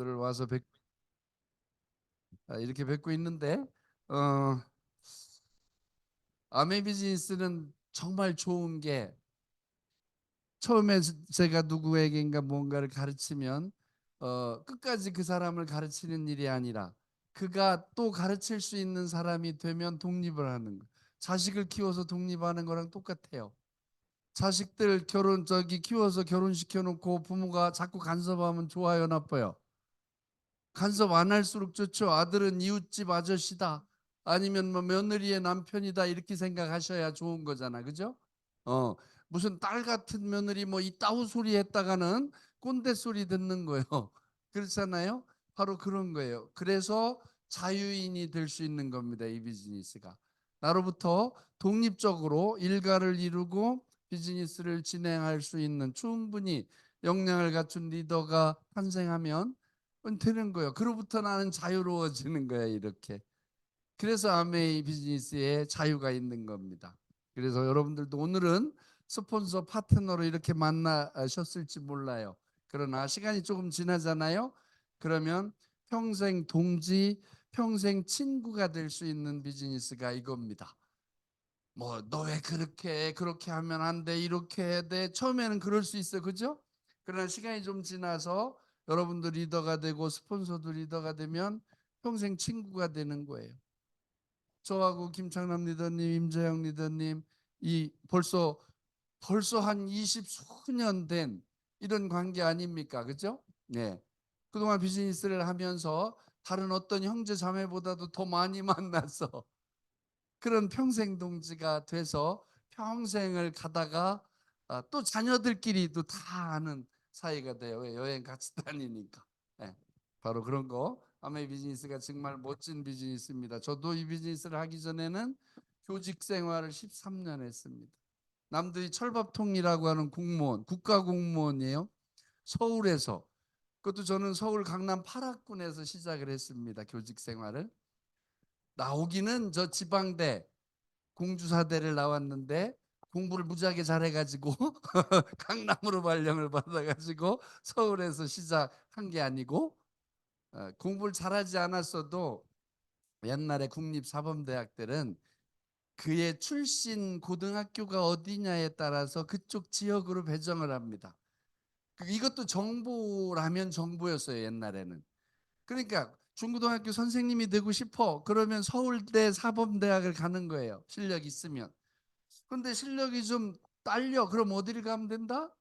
여러분들을 와서 이렇게 뵙고 있는데 어, 아메 비즈니스는 정말 좋은 게 처음에 제가 누구에게인가 뭔가를 가르치면 끝까지 그 사람을 가르치는 일이 아니라 그가 또 가르칠 수 있는 사람이 되면 독립을 하는 거. 자식을 키워서 독립하는 거랑 똑같아요. 자식들 키워서 결혼시켜 놓고 부모가 자꾸 간섭하면 좋아요, 나빠요? 간섭 안 할수록 좋죠. 아들은 이웃집 아저씨다. 아니면 뭐 며느리의 남편이다. 이렇게 생각하셔야 좋은 거잖아. 그죠? 어, 무슨 딸 같은 며느리 뭐 이따구 소리 했다가는 꼰대 소리 듣는 거예요. 그렇잖아요? 바로 그런 거예요. 그래서 자유인이 될 수 있는 겁니다. 이 비즈니스가. 나로부터 독립적으로 일가를 이루고 비즈니스를 진행할 수 있는 충분히 역량을 갖춘 리더가 탄생하면 되는 거예요. 그로부터 나는 자유로워지는 거예요. 이렇게. 그래서 아메이 비즈니스에 자유가 있는 겁니다. 그래서 여러분들도 오늘은 스폰서 파트너로 이렇게 만나셨을지 몰라요. 그러나 시간이 조금 지나잖아요. 그러면 평생 동지, 평생 친구가 될 수 있는 비즈니스가 이겁니다. 뭐 너 왜 그렇게 하면 안 돼, 이렇게 해야 돼. 처음에는 그럴 수 있어, 그죠? 그러나 시간이 좀 지나서 여러분도 리더가 되고 스폰서도 리더가 되면 평생 친구가 되는 거예요. 저하고 김창남 리더님, 임재영 리더님 이 벌써 한 20 수년 된 이런 관계 아닙니까? 그죠? 네. 그동안 비즈니스를 하면서 다른 어떤 형제 자매보다도 더 많이 만나서 그런 평생 동지가 돼서 평생을 가다가 또 자녀들끼리도 다 아는 사이가 돼요. 왜? 여행 같이 다니니까. 네. 바로 그런 거. 아메 비즈니스가 정말 멋진 비즈니스입니다. 저도 이 비즈니스를 하기 전에는 교직 생활을 13년 했습니다. 남들이 철밥통이라고 하는 공무원, 국가 공무원이에요. 서울에서. 그것도 저는 서울 강남 8학군에서 시작을 했습니다. 교직 생활을. 나오기는 저 지방대 공주사대를 나왔는데 공부를 무지하게 잘해가지고 강남으로 발령을 받아가지고 서울에서 시작한 게 아니고 공부를 잘하지 않았어도 옛날에 국립사범대학들은 그의 출신 고등학교가 어디냐에 따라서 그쪽 지역으로 배정을 합니다. 이것도 정보라면 정보였어요, 옛날에는. 그러니까 중고등학교 선생님이 되고 싶어. 그러면 서울대 사범대학을 가는 거예요. 실력 있으면. 근데 실력이 좀 딸려. 그럼 어디를 가면 된다?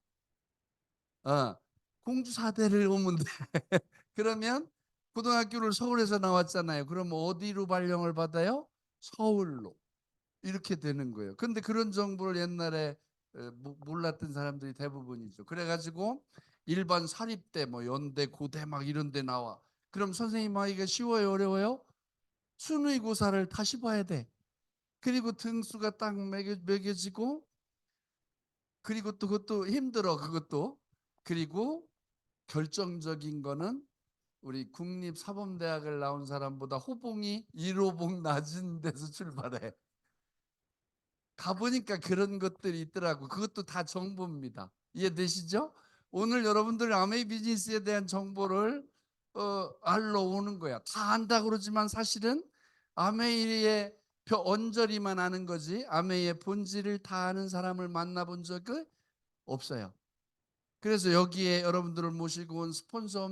어, 공주사대를 오면 돼. 그러면 고등학교를 서울에서 나왔잖아요. 그럼 어디로 발령을 받아요? 서울로. 이렇게 되는 거예요. 근데 그런 정보를 옛날에 몰랐던 사람들이 대부분이죠. 그래가지고 일반 사립대, 뭐 연대, 고대 막 이런 데 나와. 그럼 선생님 하기가 쉬워요, 어려워요? 순위고사를 다시 봐야 돼. 그리고 등수가 딱 매겨지고 그리고 또 그것도 힘들어, 그것도. 그리고 결정적인 거는 우리 국립사범대학을 나온 사람보다 호봉이 1호봉 낮은 데서 출발해. 가보니까 그런 것들이 있더라고. 그것도 다 정보입니다. 이해되시죠? 오늘 여러분들 아메이 비즈니스에 대한 정보를 알러 오는 거야. 다 안다 그러지만 사실은 아메이의 언저리만 아는 거지 아메이의 본질을 다 아는 사람을 만나본 적은 없어요. 그래서 여기에 여러분들을 모시고 온 스폰서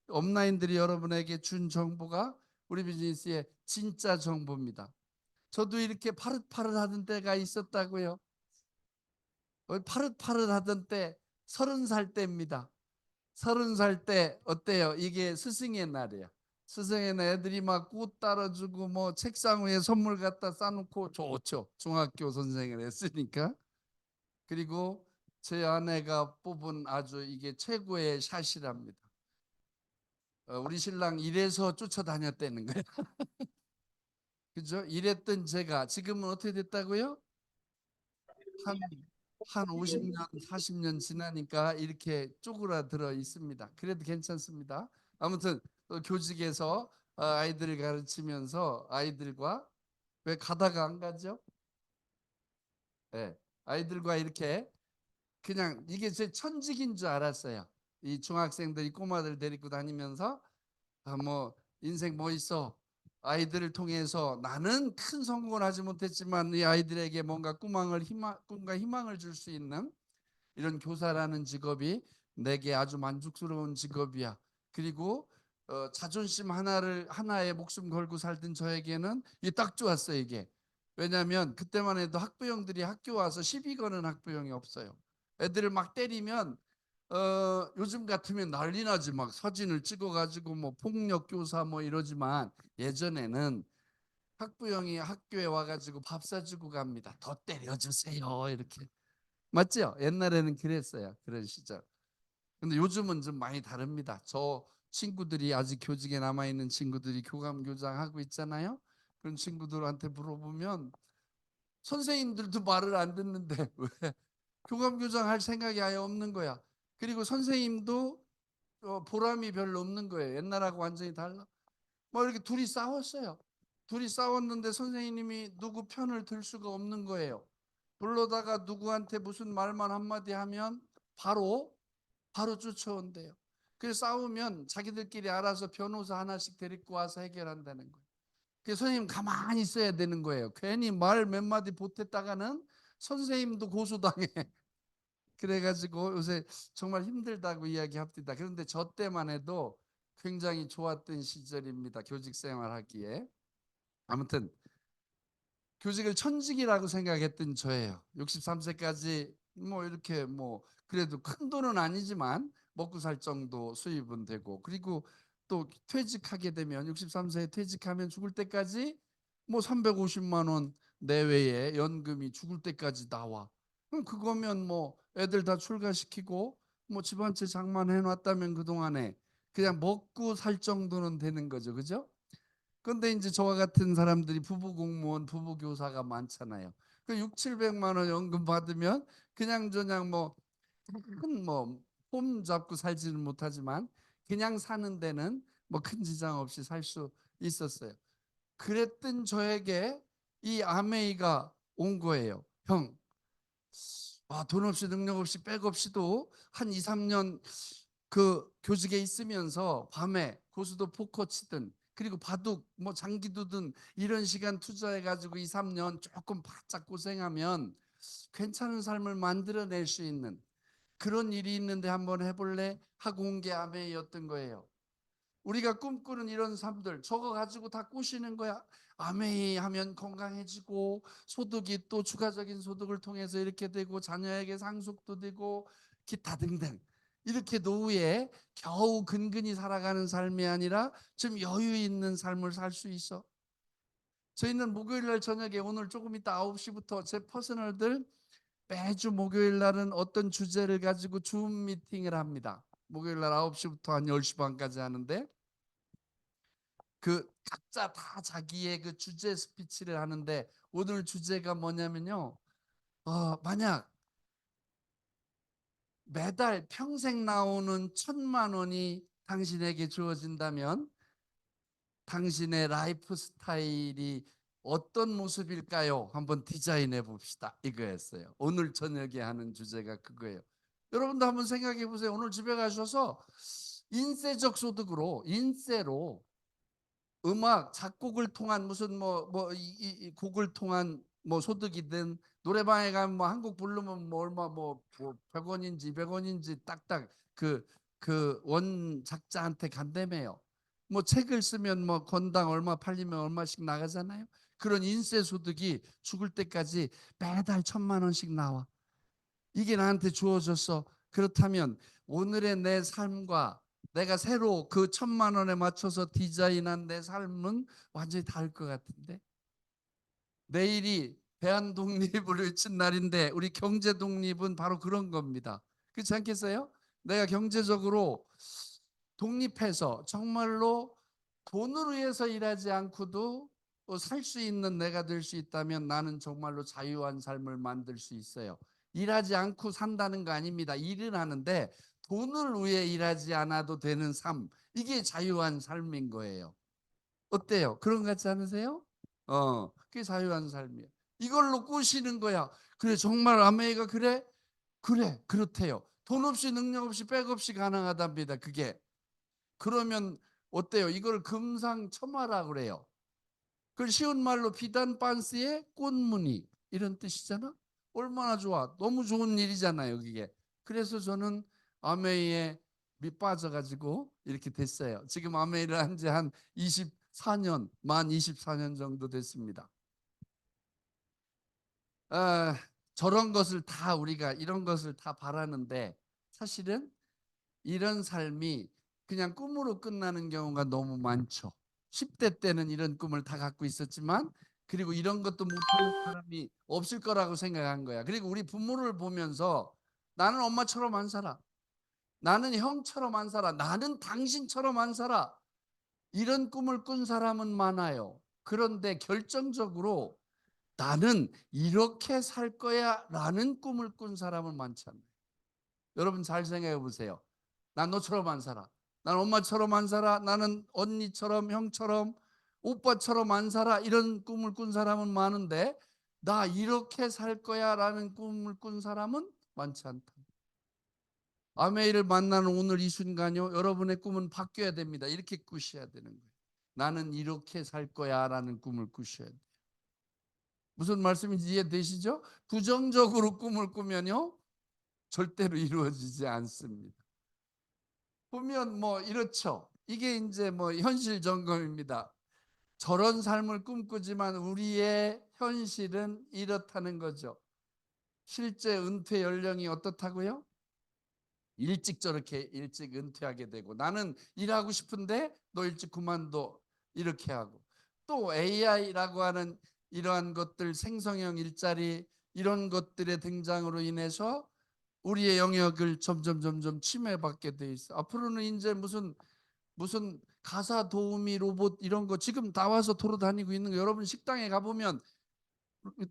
업라인들이 여러분에게 준 정보가 우리 비즈니스의 진짜 정보입니다. 저도 이렇게 파릇파릇하던 때가 있었다고요. 파릇파릇하던 때 30살 때입니다. 30살 때 어때요? 이게 스승의 날이야. 스승의 날 애들이 막 꽃 따라주고 뭐 책상 위에 선물 갖다 싸놓고 좋죠. 중학교 선생을 했으니까. 그리고 제 아내가 뽑은 아주 이게 최고의 샷이랍니다. 우리 신랑 이래서 쫓아다녔다는 거예요. 그죠? 이랬던 제가 지금은 어떻게 됐다고요? 한, 한 50년, 40년 지나니까 이렇게 쪼그라들어 있습니다. 그래도 괜찮습니다. 아무튼 교직에서 아이들을 가르치면서 아이들과 왜 가다가 안 가죠? 네. 아이들과 이렇게 그냥 이게 제 천직인 줄 알았어요. 이 중학생들이 꼬마들 데리고 다니면서 뭐 인생 뭐 있어, 아이들을 통해서 나는 큰 성공을 하지 못했지만 이 아이들에게 뭔가 꿈과 희망을 줄 수 있는 이런 교사라는 직업이 내게 아주 만족스러운 직업이야. 그리고 자존심 하나에 목숨 걸고 살던 저에게는 이게 딱 좋았어요. 이게 왜냐하면 그때만 해도 학부형들이 학교 와서 시비 거는 학부형이 없어요. 애들을 막 때리면 요즘 같으면 난리 나지. 막 사진을 찍어가지고 뭐 폭력 교사 뭐 이러지만 예전에는 학부형이 학교에 와가지고 밥 사주고 갑니다. 더 때려주세요 이렇게. 맞죠? 옛날에는 그랬어요. 그런 시절. 근데 요즘은 좀 많이 다릅니다. 저 친구들이 아직 교직에 남아있는 친구들이 교감교장 하고 있잖아요. 그런 친구들한테 물어보면 선생님들도 말을 안 듣는데 왜 교감교장 할 생각이 아예 없는 거야. 그리고 선생님도 보람이 별로 없는 거예요. 옛날하고 완전히 달라. 뭐 이렇게 둘이 싸웠어요. 둘이 싸웠는데 선생님이 누구 편을 들 수가 없는 거예요. 불러다가 누구한테 무슨 말만 한마디 하면 바로 쫓아온대요. 그래서 싸우면 자기들끼리 알아서 변호사 하나씩 데리고 와서 해결한다는 거예요. 그래서 선생님 가만히 있어야 되는 거예요. 괜히 말 몇 마디 보탰다가는 선생님도 고소당해. 그래가지고 요새 정말 힘들다고 이야기합니다. 그런데 저 때만 해도 굉장히 좋았던 시절입니다. 교직 생활하기에. 아무튼 교직을 천직이라고 생각했던 저예요. 63세까지 뭐 이렇게 뭐 그래도 큰 돈은 아니지만 먹고 살 정도 수입은 되고, 그리고 또 퇴직하게 되면 63세에 퇴직하면 죽을 때까지 뭐 350만 원 내외의 연금이 죽을 때까지 나와. 그럼 그거면 뭐 애들 다 출가시키고 뭐 집 한 채 장만해 놨다면 그동안에 그냥 먹고 살 정도는 되는 거죠. 그죠? 근데 이제 저와 같은 사람들이 부부 공무원, 부부 교사가 많잖아요. 그 6, 700만 원 연금 받으면 그냥저냥 뭐 큰 뭐 홈 잡고 살지는 못하지만 그냥 사는 데는 뭐 큰 지장 없이 살 수 있었어요. 그랬던 저에게 이 아메이가 온 거예요. 형, 돈 없이 능력 없이 백 없이도 한 2, 3년 그 교직에 있으면서 밤에 고수도 포커 치든 그리고 바둑 뭐 장기 두든 이런 시간 투자해 가지고 2, 3년 조금 바짝 고생하면 괜찮은 삶을 만들어낼 수 있는 그런 일이 있는데 한번 해볼래? 하고 온 게 아메이였던 거예요. 우리가 꿈꾸는 이런 삶들 저거 가지고 다 꾸시는 거야. 아메이 하면 건강해지고 소득이 또 추가적인 소득을 통해서 이렇게 되고 자녀에게 상속도 되고 기타 등등, 이렇게 노후에 겨우 근근히 살아가는 삶이 아니라 좀 여유 있는 삶을 살 수 있어. 저희는 목요일 날 저녁에 오늘 조금 이따 9시부터 제 퍼스널들 매주 목요일 날은 어떤 주제를 가지고 줌 미팅을 합니다. 목요일 날 9시부터 한 10시 반까지 하는데 그 각자 다 자기의 그 주제 스피치를 하는데 오늘 주제가 뭐냐면요. 만약 매달 평생 나오는 1,000만 원이 당신에게 주어진다면 당신의 라이프 스타일이 어떤 모습일까요? 한번 디자인해 봅시다. 이거였어요. 오늘 저녁에 하는 주제가 그거예요. 여러분도 한번 생각해 보세요. 오늘 집에 가셔서 인세적 소득으로 인세로 음악 작곡을 통한 무슨 이 곡을 통한 뭐 소득이든 노래방에 가면 뭐 한 곡 부르면 뭐 얼마 뭐 100원인지 200원인지 딱딱 그 원작자한테 간다며요. 뭐 책을 쓰면 뭐 건당 얼마 팔리면 얼마씩 나가잖아요. 그런 인세 소득이 죽을 때까지 매달 1,000만 원씩 나와. 이게 나한테 주어졌어. 그렇다면 오늘의 내 삶과 내가 새로 그 1,000만 원에 맞춰서 디자인한 내 삶은 완전히 다를 것 같은데, 내일이 대한 독립을 외친 날인데 우리 경제 독립은 바로 그런 겁니다. 그렇지 않겠어요? 내가 경제적으로 독립해서 정말로 돈을 위해서 일하지 않고도 살 수 있는 내가 될 수 있다면 나는 정말로 자유한 삶을 만들 수 있어요. 일하지 않고 산다는 거 아닙니다. 일은 하는데 돈을 위해 일하지 않아도 되는 삶, 이게 자유한 삶인 거예요. 어때요? 그런 것 같지 않으세요? 그게 자유한 삶이에요. 이걸로 꾸시는 거야. 그래, 정말 아메이가 그래? 그래, 그렇대요. 돈 없이 능력 없이 백 없이 가능하답니다. 그게. 그러면 어때요? 이걸 금상첨화라 그래요. 그 쉬운 말로 비단 반스의 꽃무늬 이런 뜻이잖아. 얼마나 좋아. 너무 좋은 일이잖아요, 그게. 그래서 저는 아메이에 빠져가지고 이렇게 됐어요. 지금 아메이를 한 지 한 24년, 만 24년 정도 됐습니다. 아, 저런 것을 다 우리가 이런 것을 다 바라는데 사실은 이런 삶이 그냥 꿈으로 끝나는 경우가 너무 많죠. 10대 때는 이런 꿈을 다 갖고 있었지만 그리고 이런 것도 못하는 사람이 없을 거라고 생각한 거야. 그리고 우리 부모를 보면서 나는 엄마처럼 안 살아. 나는 형처럼 안 살아. 나는 당신처럼 안 살아. 이런 꿈을 꾼 사람은 많아요. 그런데 결정적으로 나는 이렇게 살 거야 라는 꿈을 꾼 사람은 많지 않아요. 여러분 잘 생각해 보세요. 난 너처럼 안 살아. 난 엄마처럼 안 살아. 나는 언니처럼 형처럼 오빠처럼 안 살아. 이런 꿈을 꾼 사람은 많은데 나 이렇게 살 거야 라는 꿈을 꾼 사람은 많지 않다. 아메이를 만나는 오늘 이 순간요. 여러분의 꿈은 바뀌어야 됩니다. 이렇게 꾸셔야 되는 거예요. 나는 이렇게 살 거야 라는 꿈을 꾸셔야 돼요. 무슨 말씀인지 이해되시죠? 부정적으로 꿈을 꾸면요. 절대로 이루어지지 않습니다. 보면 뭐 이렇죠. 이게 이제 뭐 현실 점검입니다. 저런 삶을 꿈꾸지만 우리의 현실은 이렇다는 거죠. 실제 은퇴 연령이 어떻다고요? 일찍 저렇게 일찍 은퇴하게 되고 나는 일하고 싶은데 너 일찍 그만둬 이렇게 하고 또 AI라고 하는 이러한 것들 생성형 일자리 이런 것들의 등장으로 인해서 우리의 영역을 점점 침해받게 돼 있어. 앞으로는 이제 무슨 가사 도우미 로봇 이런 거 지금 나와서 돌아다니고 있는 거 여러분 식당에 가보면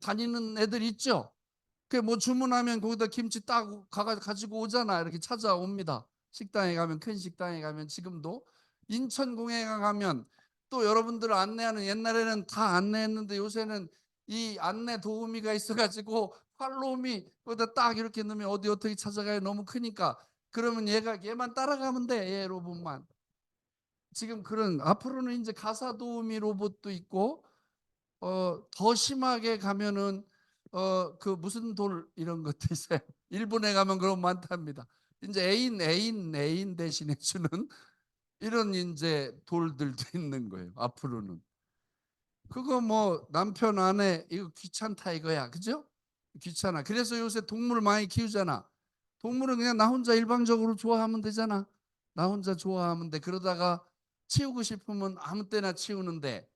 다니는 애들 있죠? 그 뭐 주문하면 거기다 김치 따고 가지고 오잖아. 이렇게 찾아옵니다. 식당에 가면 큰 식당에 가면 지금도 인천공항에 가면 또 여러분들 안내하는 옛날에는 다 안내했는데 요새는 이 안내 도우미가 있어가지고 팔로우미 거기다 딱 이렇게 넣으면 어디 어떻게 찾아가요. 너무 크니까 그러면 얘만 따라가면 돼. 얘 로봇만. 지금 그런 앞으로는 이제 가사 도우미 로봇도 있고 더 심하게 가면은 그 무슨 돌 이런 것도 있어요. 일본에 가면 그런 많답니다. 이제 애인 대신해 주는 이런 이제 돌들도 있는 거예요. 앞으로는 그거 뭐 남편 아내 이거 귀찮다 이거야, 그죠? 귀찮아. 그래서 요새 동물 많이 키우잖아. 동물은 그냥 나 혼자 일방적으로 좋아하면 되잖아. 나 혼자 좋아하면 돼. 그러다가 치우고 싶으면 아무 때나 치우는데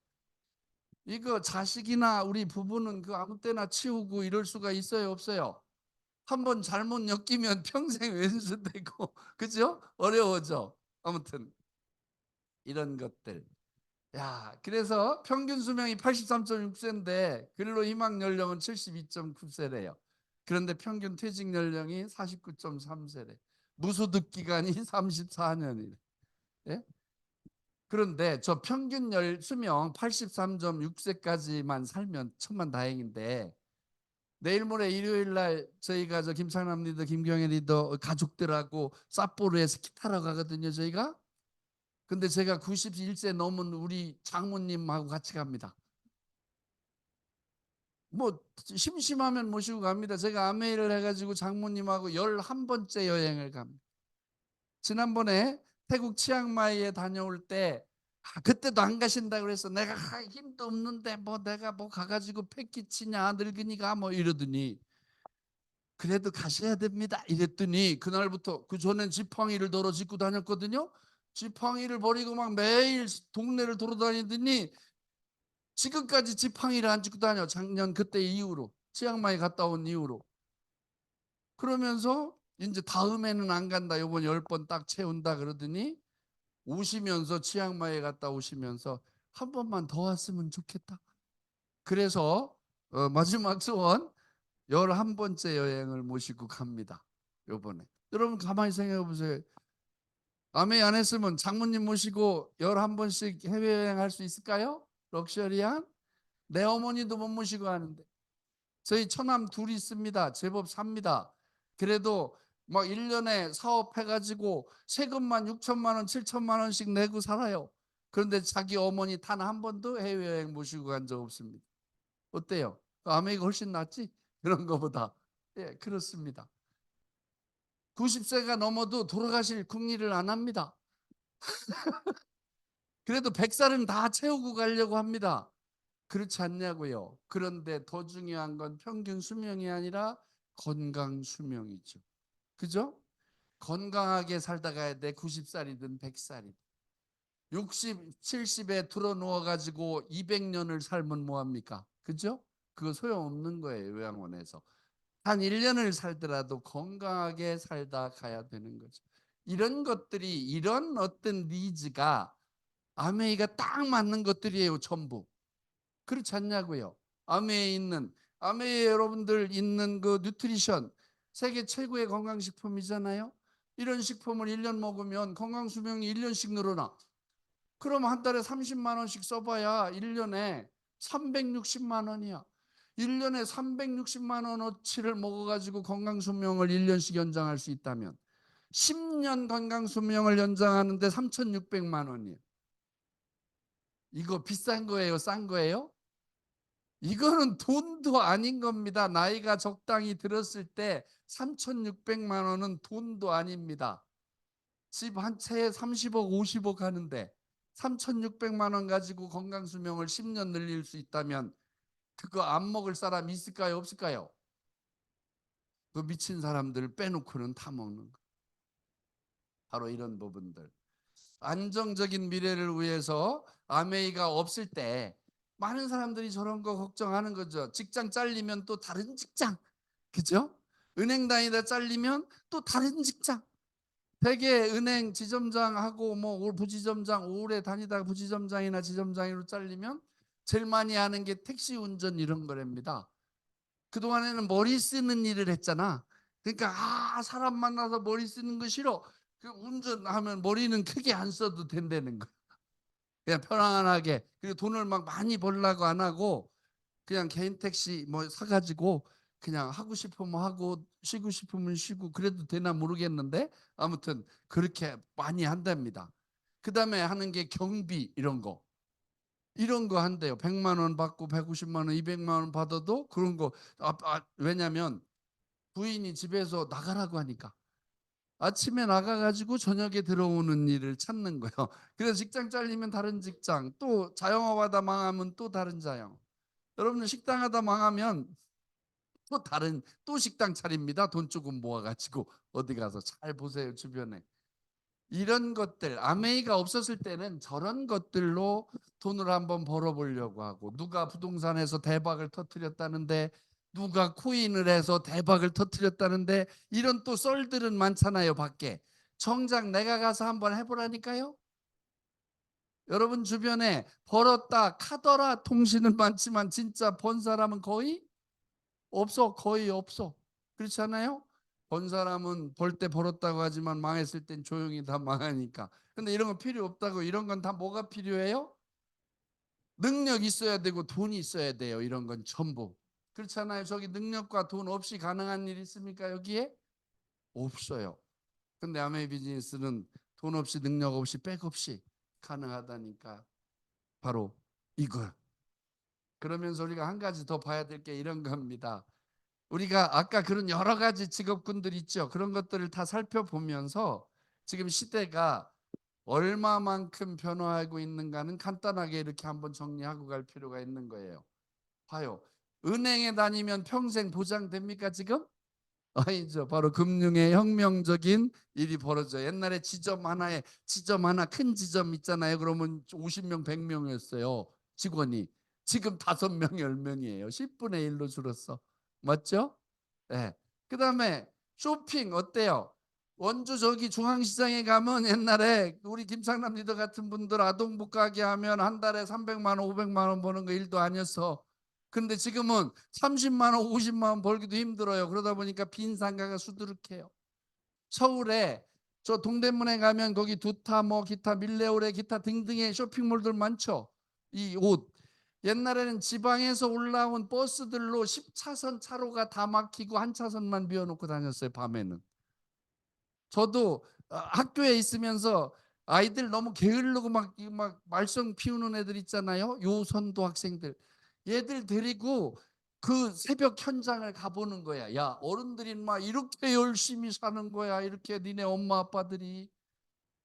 이거 자식이나 우리 부부는 그 아무 때나 치우고 이럴 수가 있어요, 없어요? 한번 잘못 엮이면 평생 왼수되고 그죠? 어려워져. 아무튼 이런 것들. 야, 그래서 평균 수명이 83.6세인데 근로 희망 연령은 72.9세래요. 그런데 평균 퇴직 연령이 49.3세래. 무소득 기간이 34년이래. 예? 그런데 저 평균 수명 83.6세까지만 살면 천만 다행인데 내일 모레 일요일 날 저희가 저 김창남 리더 김경애 리더 가족들하고 삿포로에서 기 타러 가거든요 저희가. 근데 제가 91세 넘은 우리 장모님하고 같이 갑니다. 뭐 심심하면 모시고 갑니다. 제가 아메이를 해가지고 장모님하고 11번째 여행을 갑니다. 지난번에 태국 치앙마이에 다녀올 때 그때도 안 가신다 그래서 내가 힘도 없는데 뭐 내가 뭐 가가지고 패키치냐 늙으니까 뭐 이러더니 그래도 가셔야 됩니다 이랬더니 그날부터 그 전엔 지팡이를 덜어 짚고 다녔거든요. 지팡이를 버리고 막 매일 동네를 돌아다니더니 지금까지 지팡이를 안 짚고 다녀. 작년 그때 이후로 치앙마이 갔다 온 이후로. 그러면서 이제 다음에는 안 간다. 요번 10번 딱 채운다 그러더니 오시면서 치앙마이에 갔다 오시면서 한 번만 더 왔으면 좋겠다. 그래서 마지막 소원 11번째 여행을 모시고 갑니다. 요번에. 여러분 가만히 생각해 보세요. 아메이 안 했으면 장모님 모시고 11번씩 해외여행 할 수 있을까요? 럭셔리한? 내 어머니도 못 모시고 하는데. 저희 처남 둘이 있습니다. 제법 삽니다. 그래도 막 1년에 사업해가지고 세금만 6천만 원, 7천만 원씩 내고 살아요. 그런데 자기 어머니 단 한 번도 해외여행 모시고 간 적 없습니다. 어때요? 아메리카 훨씬 낫지? 그런 거보다. 예, 그렇습니다. 90세가 넘어도 돌아가실 궁리를 안 합니다. 그래도 100살은 다 채우고 가려고 합니다. 그렇지 않냐고요. 그런데 더 중요한 건 평균 수명이 아니라 건강 수명이죠. 그죠? 건강하게 살다 가야 돼. 90살이든 100살이든. 60, 70에 들어 누워 가지고 200년을 살면 뭐 합니까? 그죠? 그거 소용없는 거예요, 요양원에서. 한 1년을 살더라도 건강하게 살다 가야 되는 거죠. 이런 것들이, 이런 어떤 니즈가 아메이가 딱 맞는 것들이에요, 전부. 그렇지 않냐고요. 아메에 있는, 아메에 여러분들 있는 그 뉴트리션, 세계 최고의 건강식품이잖아요. 이런 식품을 1년 먹으면 건강 수명이 1년씩 늘어나. 그럼 한 달에 30만 원씩 써봐야 1년에 360만 원이야. 1년에 360만 원어치를 먹어가지고 건강 수명을 1년씩 연장할 수 있다면 10년 건강 수명을 연장하는데 3,600만 원이에요. 이거 비싼 거예요? 싼 거예요? 이거는 돈도 아닌 겁니다. 나이가 적당히 들었을 때 3,600만 원은 돈도 아닙니다. 집 한 채에 30억, 50억 하는데 3,600만 원 가지고 건강 수명을 10년 늘릴 수 있다면 그거 안 먹을 사람 있을까요? 없을까요? 그 미친 사람들 빼놓고는 다 먹는 거. 바로 이런 부분들. 안정적인 미래를 위해서 아메이가 없을 때 많은 사람들이 저런 거 걱정하는 거죠. 직장 잘리면 또 다른 직장. 그죠? 은행 다니다 잘리면 또 다른 직장. 대개 은행 지점장하고 뭐 부지점장 오래 다니다가 부지점장이나 지점장으로 잘리면 제일 많이 하는 게 택시 운전 이런 거랍니다. 그동안에는 머리 쓰는 일을 했잖아. 그러니까 사람 만나서 머리 쓰는 거 싫어. 그 운전하면 머리는 크게 안 써도 된다는 거. 그냥 편안하게. 그리고 돈을 막 많이 벌려고 안 하고 그냥 개인 택시 뭐 사가지고 그냥 하고 싶으면 하고 쉬고 싶으면 쉬고 그래도 되나 모르겠는데 아무튼 그렇게 많이 한답니다. 그 다음에 하는 게 경비 이런 거 한대요. 100만 원 받고 150만 원, 200만 원 받아도 그런 거 왜냐면 부인이 집에서 나가라고 하니까 아침에 나가가지고 저녁에 들어오는 일을 찾는 거예요. 그래서 직장 잘리면 다른 직장, 또 자영업하다 망하면 또 다른 자영. 여러분들 식당 하다 망하면 또 다른 또 식당 차립니다. 돈 조금 모아가지고 어디 가서 잘 보세요 주변에. 이런 것들 아메이가 없었을 때는 저런 것들로 돈을 한번 벌어보려고 하고 누가 부동산에서 대박을 터뜨렸다는데 누가 코인을 해서 대박을 터뜨렸다는데 이런 또 썰들은 많잖아요 밖에. 정작 내가 가서 한번 해보라니까요. 여러분 주변에 벌었다 카더라 통신은 많지만 진짜 번 사람은 거의 없어. 거의 없어. 그렇지 않아요? 번 사람은 벌 때 벌었다고 하지만 망했을 땐 조용히 다 망하니까. 근데 이런 거 필요 없다고. 이런 건 다 뭐가 필요해요? 능력 있어야 되고 돈이 있어야 돼요. 이런 건 전부. 그렇잖아요. 저기 능력과 돈 없이 가능한 일 있습니까? 여기에? 없어요. 근데 아메이 비즈니스는 돈 없이 능력 없이 백 없이 가능하다니까. 바로 이거. 그러면서 우리가 한 가지 더 봐야 될 게 이런 겁니다. 우리가 아까 그런 여러 가지 직업군들 있죠. 그런 것들을 다 살펴보면서 지금 시대가 얼마만큼 변화하고 있는가는 간단하게 이렇게 한번 정리하고 갈 필요가 있는 거예요. 봐요. 은행에 다니면 평생 보장됩니까 지금? 아니죠. 바로 금융의 혁명적인 일이 벌어져. 옛날에 지점 하나 큰 지점 있잖아요. 그러면 50명, 100명이었어요. 직원이. 지금 5명, 10명이에요. 10분의 1로 줄었어. 맞죠? 네. 그다음에 쇼핑 어때요? 원주 저기 중앙시장에 가면 옛날에 우리 김창남 리더 같은 분들 아동복 가게 하면 한 달에 300만 원, 500만 원 버는 거 일도 아니었어. 근데 지금은 30만 원, 50만 원 벌기도 힘들어요. 그러다 보니까 빈 상가가 수두룩해요. 서울에 저 동대문에 가면 거기 두타 뭐 기타 밀레오레 기타 등등의 쇼핑몰들 많죠. 이 옷. 옛날에는 지방에서 올라온 버스들로 10차선 차로가 다 막히고 한 차선만 비워놓고 다녔어요. 밤에는. 저도 학교에 있으면서 아이들 너무 게으르고 막 말썽 피우는 애들 있잖아요. 요선도 학생들. 얘들 데리고 그 새벽 현장을 가보는 거야. 야, 어른들이 막 이렇게 열심히 사는 거야. 이렇게 니네 엄마 아빠들이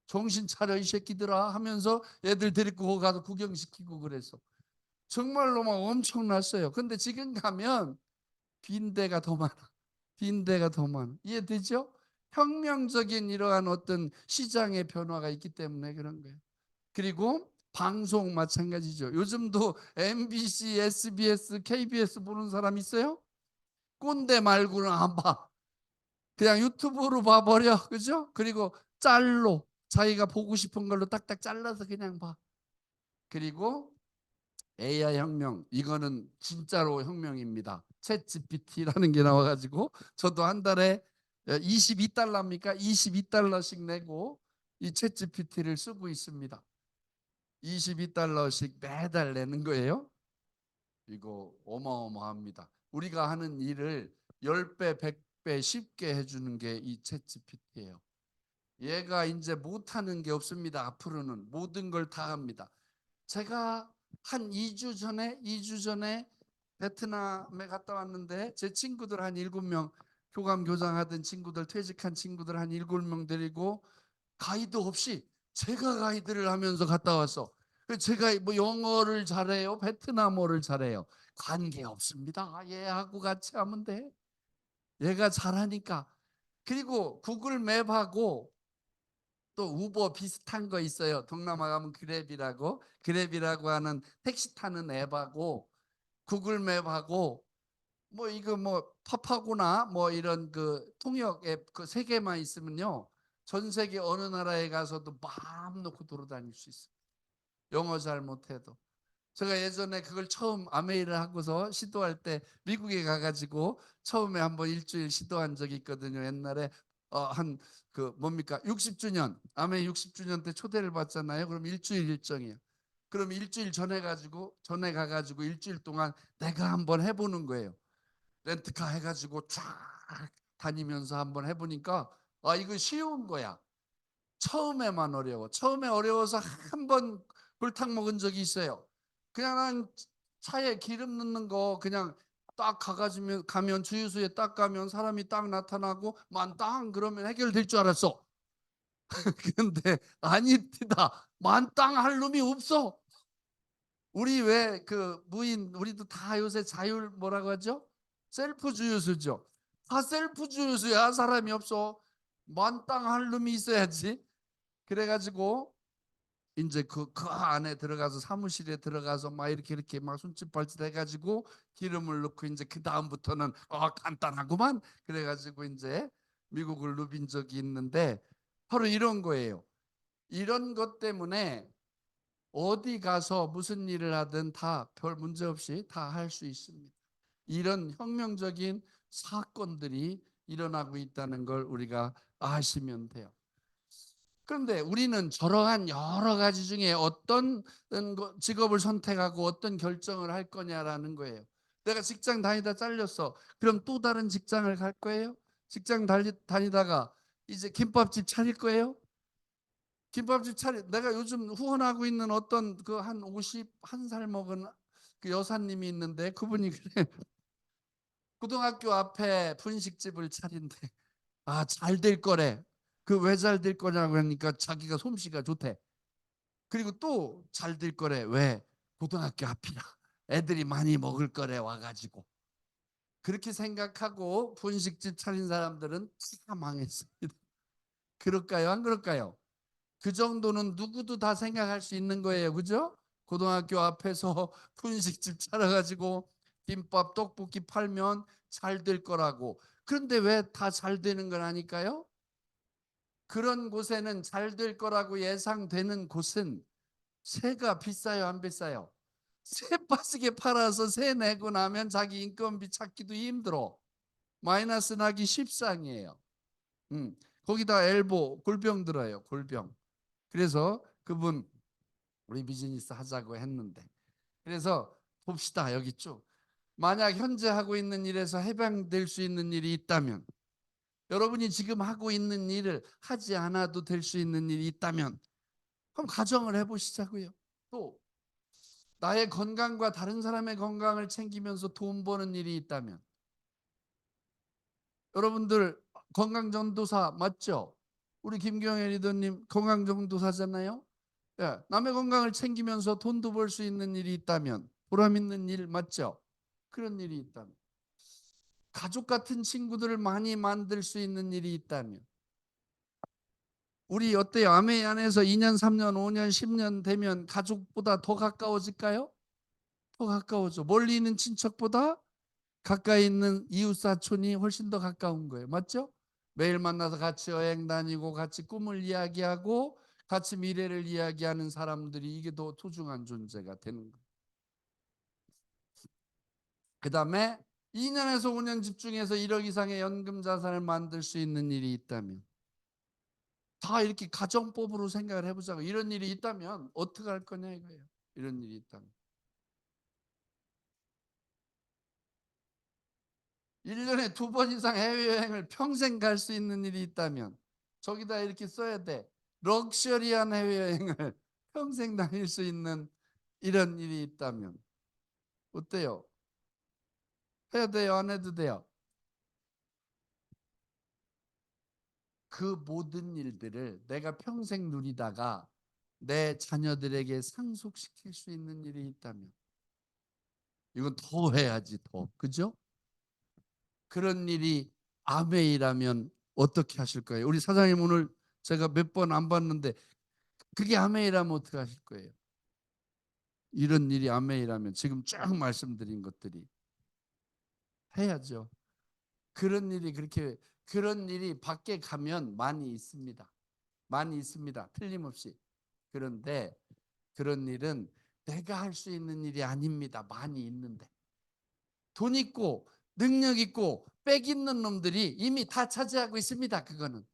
정신 차려 이 새끼들아 하면서 애들 데리고 거기 가서 구경시키고 그래서 정말로 막 엄청났어요. 근데 지금 가면 빈대가 더 많아. 빈대가 더 많아. 이해되죠? 혁명적인 이러한 어떤 시장의 변화가 있기 때문에 그런 거예요. 그리고 방송 마찬가지죠. 요즘도 MBC, SBS, KBS 보는 사람 있어요? 꼰대 말고는 안 봐. 그냥 유튜브로 봐버려. 그죠? 그리고 짤로 자기가 보고 싶은 걸로 딱딱 잘라서 그냥 봐. 그리고 AI 혁명, 이거는 진짜로 혁명입니다. 챗 GPT라는 게 나와가지고 저도 한 달에 22달러입니까? 22달러씩 내고 이 챗 GPT를 쓰고 있습니다. 22달러씩 매달 내는 거예요. 이거 어마어마합니다. 우리가 하는 일을 10배, 100배 쉽게 해주는 게 이 챗 GPT예요. 얘가 이제 못하는 게 없습니다. 앞으로는 모든 걸 다 합니다. 제가 한 2주 전에 베트남에 갔다 왔는데 제 친구들 한 7명 교감 교장하던 친구들 퇴직한 친구들 한 7명 데리고 가이드 없이 제가 가이드를 하면서 갔다 왔어. 제가 뭐 영어를 잘해요, 베트남어를 잘해요. 관계 없습니다. 얘하고 같이 하면 돼. 얘가 잘하니까. 그리고 구글 맵하고 또 우버 비슷한 거 있어요. 동남아 가면 그랩이라고 하는 택시 타는 앱하고 구글 맵하고 뭐 이거 뭐 팝하구나 뭐 이런 그 통역 앱 그 세 개만 있으면요. 전 세계 어느 나라에 가서도 마음 놓고 돌아다닐 수 있어요. 영어 잘 못해도. 제가 예전에 그걸 처음 아메이를 하고서 시도할 때 미국에 가가지고 처음에 한번 일주일 시도한 적이 있거든요. 옛날에 한 그 뭡니까 60주년 아메이 60주년 때 초대를 받잖아요. 그럼 일주일 일정이에요. 그럼 일주일 전에 가가지고 일주일 동안 내가 한번 해보는 거예요. 렌트카 해가지고 쫙 다니면서 한번 해보니까 이거 쉬운 거야. 처음에만 어려워. 처음에 어려워서 한 번 골탕 먹은 적이 있어요. 그냥 난 차에 기름 넣는 거 그냥 딱 가가지고 가면 주유소에 딱 가면 사람이 딱 나타나고 만땅 그러면 해결될 줄 알았어. 근데 아니다. 만땅 할 놈이 없어. 우리 왜 그 무인 우리도 다 요새 자율 뭐라고 하죠? 셀프 주유소죠. 다 셀프 주유소야. 사람이 없어. 만땅 할 놈이 있어야지. 그래가지고 이제 그 안에 들어가서 사무실에 들어가서 막 이렇게 막 손짓 발짓 해가지고 기름을 넣고 이제 그 다음부터는 간단하구만. 그래가지고 이제 미국을 누빈 적이 있는데 바로 이런 거예요. 이런 것 때문에 어디 가서 무슨 일을 하든 다 별 문제 없이 다 할 수 있습니다. 이런 혁명적인 사건들이 일어나고 있다는 걸 우리가 아시면 돼요. 그런데 우리는 저러한 여러 가지 중에 어떤 직업을 선택하고 어떤 결정을 할 거냐라는 거예요. 내가 직장 다니다 잘렸어. 그럼 또 다른 직장을 갈 거예요? 직장 다니다가 이제 김밥집 차릴 거예요? 김밥집 내가 요즘 후원하고 있는 어떤 그 한 51살 먹은 그 여사님이 있는데 그분이 그래. 고등학교 앞에 분식집을 차린대. 잘 될 거래. 그 왜 잘 될 거냐고 하니까 자기가 솜씨가 좋대. 그리고 또 잘 될 거래. 왜? 고등학교 앞이라. 애들이 많이 먹을 거래 와가지고. 그렇게 생각하고 분식집 차린 사람들은 다 망했습니다. 그럴까요? 안 그럴까요? 그 정도는 누구도 다 생각할 수 있는 거예요. 그죠? 고등학교 앞에서 분식집 차려가지고 김밥, 떡볶이 팔면 잘 될 거라고. 그런데 왜 다 잘 되는 건 아닐까요? 그런 곳에는 잘 될 거라고 예상되는 곳은 세가 비싸요, 안 비싸요? 세 빠지게 팔아서 세 내고 나면 자기 인건비 찾기도 힘들어. 마이너스 나기 십상이에요. 거기다 엘보 골병 들어요. 골병. 그래서 그분 우리 비즈니스 하자고 했는데 그래서 봅시다. 여기 쭉 만약 현재 하고 있는 일에서 해방될 수 있는 일이 있다면 여러분이 지금 하고 있는 일을 하지 않아도 될 수 있는 일이 있다면 그럼 가정을 해보시자고요. 또 나의 건강과 다른 사람의 건강을 챙기면서 돈 버는 일이 있다면, 여러분들 건강전도사 맞죠? 우리 김경애 리더님 건강전도사잖아요. 예, 남의 건강을 챙기면서 돈도 벌 수 있는 일이 있다면, 보람 있는 일 맞죠? 그런 일이 있다면, 가족 같은 친구들을 많이 만들 수 있는 일이 있다면, 우리 어때요? 아메 안에서 2년, 3년, 5년, 10년 되면 가족보다 더 가까워질까요? 더 가까워져. 멀리 있는 친척보다 가까이 있는 이웃 사촌이 훨씬 더 가까운 거예요. 맞죠? 매일 만나서 같이 여행 다니고 같이 꿈을 이야기하고 같이 미래를 이야기하는 사람들이 이게 더 소중한 존재가 되는 거예요. 그 다음에 2년에서 5년 집중해서 1억 이상의 연금 자산을 만들 수 있는 일이 있다면, 다 이렇게 가정법으로 생각을 해보자고. 이런 일이 있다면 어떻게 할 거냐 이거예요. 이런 일이 있다면 1년에 2번 이상 해외여행을 평생 갈 수 있는 일이 있다면, 저기다 이렇게 써야 돼. 럭셔리한 해외여행을 평생 다닐 수 있는 이런 일이 있다면 어때요? 해야 돼요? 안 해도 돼요? 그 모든 일들을 내가 평생 누리다가 내 자녀들에게 상속시킬 수 있는 일이 있다면, 이건 더 해야지 더. 그죠? 그런 일이 아메이라면 어떻게 하실 거예요? 우리 사장님 오늘 제가 몇 번 안 봤는데 그게 아메이라면 어떻게 하실 거예요? 이런 일이 아메이라면 지금 쭉 말씀드린 것들이 해야죠. 그런 일이 밖에 가면 많이 있습니다. 많이 있습니다. 틀림없이. 그런데 그런 일은 내가 할 수 있는 일이 아닙니다. 많이 있는데. 돈 있고 능력 있고 빽 있는 놈들이 이미 다 차지하고 있습니다. 그거는.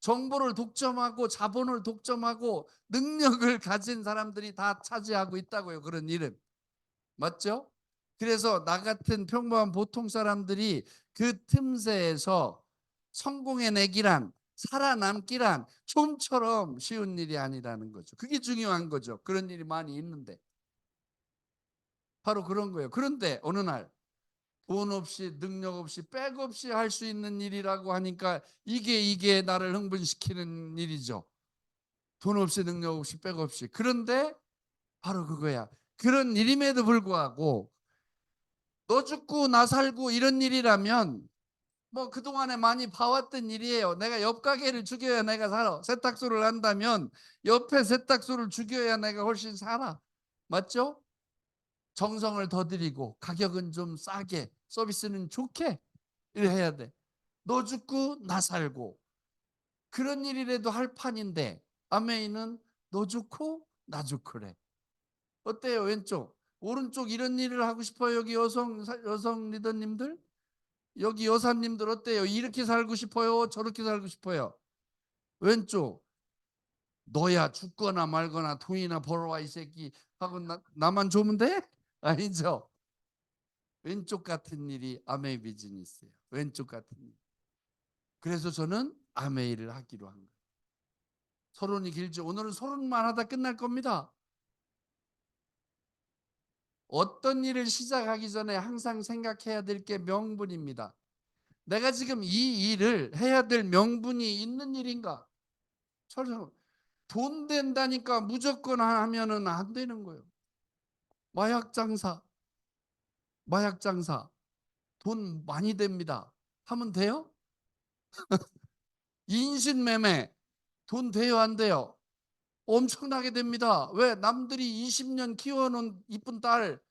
정보를 독점하고 자본을 독점하고 능력을 가진 사람들이 다 차지하고 있다고요. 그런 일은. 맞죠? 그래서 나 같은 평범한 보통 사람들이 그 틈새에서 성공해내기란, 살아남기란 좀처럼 쉬운 일이 아니라는 거죠. 그게 중요한 거죠. 그런 일이 많이 있는데. 바로 그런 거예요. 그런데 어느 날 돈 없이 능력 없이 백 없이 할 수 있는 일이라고 하니까 이게 나를 흥분시키는 일이죠. 돈 없이 능력 없이 백 없이. 그런데 바로 그거야. 그런 일임에도 불구하고 너 죽고 나 살고 이런 일이라면 뭐 그동안에 많이 봐왔던 일이에요. 내가 옆 가게를 죽여야 내가 살아. 세탁소를 한다면 옆에 세탁소를 죽여야 내가 훨씬 살아. 맞죠? 정성을 더 들이고 가격은 좀 싸게, 서비스는 좋게 이래 해야 돼. 너 죽고 나 살고 그런 일이라도 할 판인데 아메이는 너 죽고 나 죽고래. 어때요? 왼쪽 오른쪽 이런 일을 하고 싶어요? 여기 여성 리더님들, 여기 여사님들 어때요? 이렇게 살고 싶어요? 저렇게 살고 싶어요? 왼쪽 너야 죽거나 말거나 돈이나 벌어와 이 새끼 하고 나만 좋으면 돼? 아니죠. 왼쪽 같은 일이 아메이 비즈니스예요. 왼쪽 같은 일. 그래서 저는 아메이를 하기로 한 거예요. 서론이 길죠. 오늘은 서론만 하다 끝날 겁니다. 어떤 일을 시작하기 전에 항상 생각해야 될 게 명분입니다. 내가 지금 이 일을 해야 될 명분이 있는 일인가? 돈 된다니까 무조건 하면은 안 되는 거예요. 마약 장사, 마약 장사, 돈 많이 됩니다. 하면 돼요? 인신매매, 돈 돼요, 안 돼요? 엄청나게 됩니다. 왜? 남들이 20년 키워놓은 이쁜 딸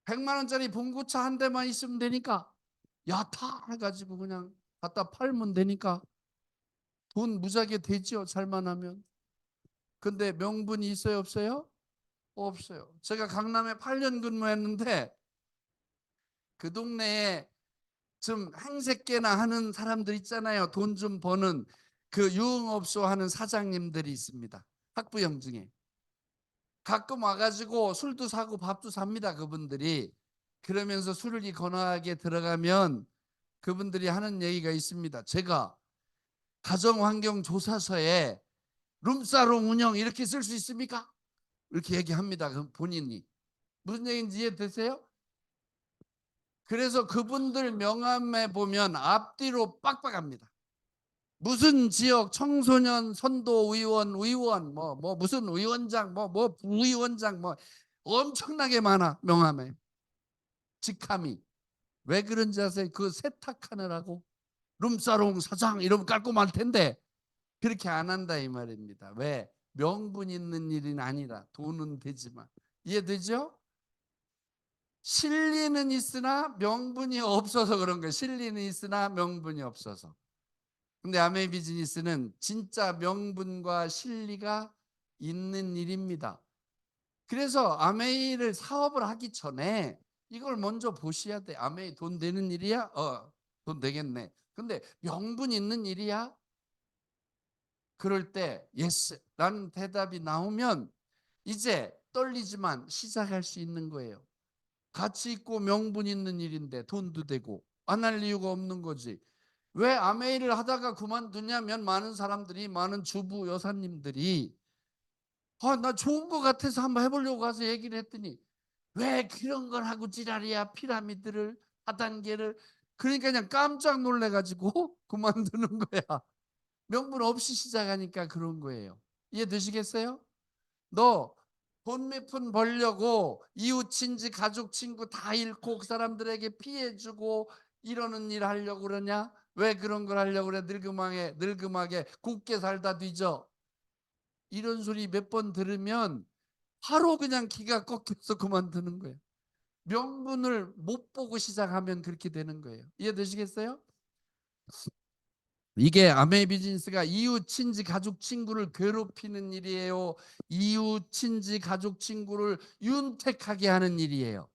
100만 원짜리 봉고차 한 대만 있으면 되니까 야타 해가지고 그냥 갖다 팔면 되니까 돈 무지하게 되죠. 잘만 하면. 근데 명분이 있어요, 없어요? 없어요. 제가 강남에 8년 근무했는데 그 동네에 좀 행색계나 하는 사람들 있잖아요. 돈 좀 버는 그 유흥업소 하는 사장님들이 있습니다. 학부형 중에. 가끔 와가지고 술도 사고 밥도 삽니다. 그분들이. 그러면서 술을 건하게 들어가면 그분들이 하는 얘기가 있습니다. 제가 가정환경조사서에 룸사롱 운영 이렇게 쓸 수 있습니까? 이렇게 얘기합니다. 그럼 본인이 무슨 얘기인지 이해되세요? 그래서 그분들 명함에 보면 앞뒤로 빡빡합니다. 무슨 지역 청소년 선도 의원 뭐 무슨 위원장 뭐 부위원장 뭐 엄청나게 많아. 명함에 직함이. 왜 그런지 아세요? 그 세탁하느라고. 룸사롱 사장 이러면 깔끔할 텐데 그렇게 안 한다 이 말입니다. 왜? 명분 있는 일은 아니라. 돈은 되지만. 이해되죠? 실리는 있으나 명분이 없어서 그런 거예요. 실리는 있으나 명분이 없어서. 근데 아메이 비즈니스는 진짜 명분과 실리가 있는 일입니다. 그래서 아메이를 사업을 하기 전에 이걸 먼저 보셔야 돼. 아메이 돈 되는 일이야? 돈 되겠네. 근데 명분 있는 일이야? 그럴 때 예스라는 대답이 나오면 이제 떨리지만 시작할 수 있는 거예요. 가치 있고 명분 있는 일인데 돈도 되고 안 할 이유가 없는 거지. 왜 아메이를 하다가 그만두냐면 많은 사람들이, 많은 주부 여사님들이 나 좋은 거 같아서 한번 해보려고 가서 얘기를 했더니 왜 그런 걸 하고 지랄이야. 피라미드를 4단계를. 그러니까 그냥 깜짝 놀래가지고 그만두는 거야. 명분 없이 시작하니까 그런 거예요. 이해되시겠어요? 너 돈 몇 푼 벌려고 이웃 친지 가족 친구 다 잃고 그 사람들에게 피해주고 이러는 일 하려고 그러냐? 왜 그런 걸 하려고 그래? 늙음하게 굳게 살다 뒤져. 이런 소리 몇 번 들으면 바로 그냥 기가 꺾여서 그만두는 거예요. 명분을 못 보고 시작하면 그렇게 되는 거예요. 이해되시겠어요? 이게 아메이 비즈니스가 이웃 친지 가족 친구를 괴롭히는 일이에요. 이웃 친지 가족 친구를 윤택하게 하는 일이에요.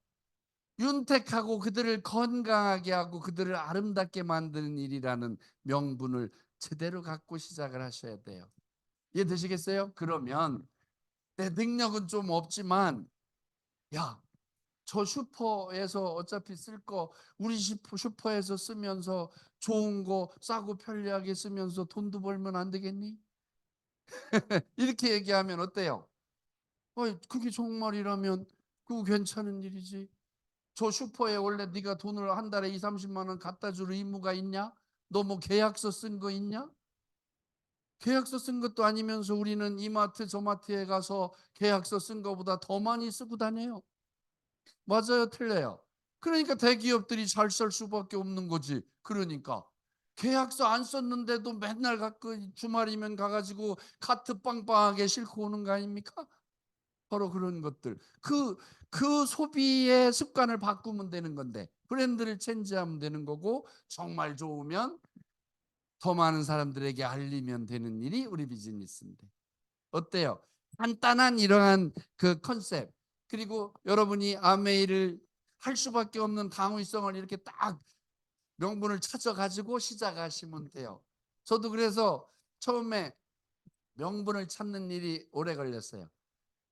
윤택하고 그들을 건강하게 하고 그들을 아름답게 만드는 일이라는 명분을 제대로 갖고 시작을 하셔야 돼요. 이해되시겠어요? 그러면 내 능력은 좀 없지만 야, 저 슈퍼에서 어차피 쓸 거 우리 슈퍼에서 쓰면서 좋은 거 싸고 편리하게 쓰면서 돈도 벌면 안 되겠니? 이렇게 얘기하면 어때요? 그게 정말이라면 그거 괜찮은 일이지. 저 슈퍼에 원래 네가 돈을 한 달에 2, 30만 원 갖다 줄 의무가 있냐? 너 뭐 계약서 쓴 거 있냐? 계약서 쓴 것도 아니면서 우리는 이마트 저마트에 가서 계약서 쓴 거보다 더 많이 쓰고 다녀요. 맞아요, 틀려요? 그러니까 대기업들이 잘 살 수밖에 없는 거지. 그러니까 계약서 안 썼는데도 맨날 갖고 주말이면 가가지고 카트 빵빵하게 싣고 오는 거 아닙니까? 바로 그런 것들. 그 소비의 습관을 바꾸면 되는 건데 브랜드를 체인지하면 되는 거고 정말 좋으면 더 많은 사람들에게 알리면 되는 일이 우리 비즈니스인데 어때요? 간단한 이러한 그 컨셉 그리고 여러분이 아메이를 할 수밖에 없는 당위성을 이렇게 딱 명분을 찾아가지고 시작하시면 돼요. 저도 그래서 처음에 명분을 찾는 일이 오래 걸렸어요.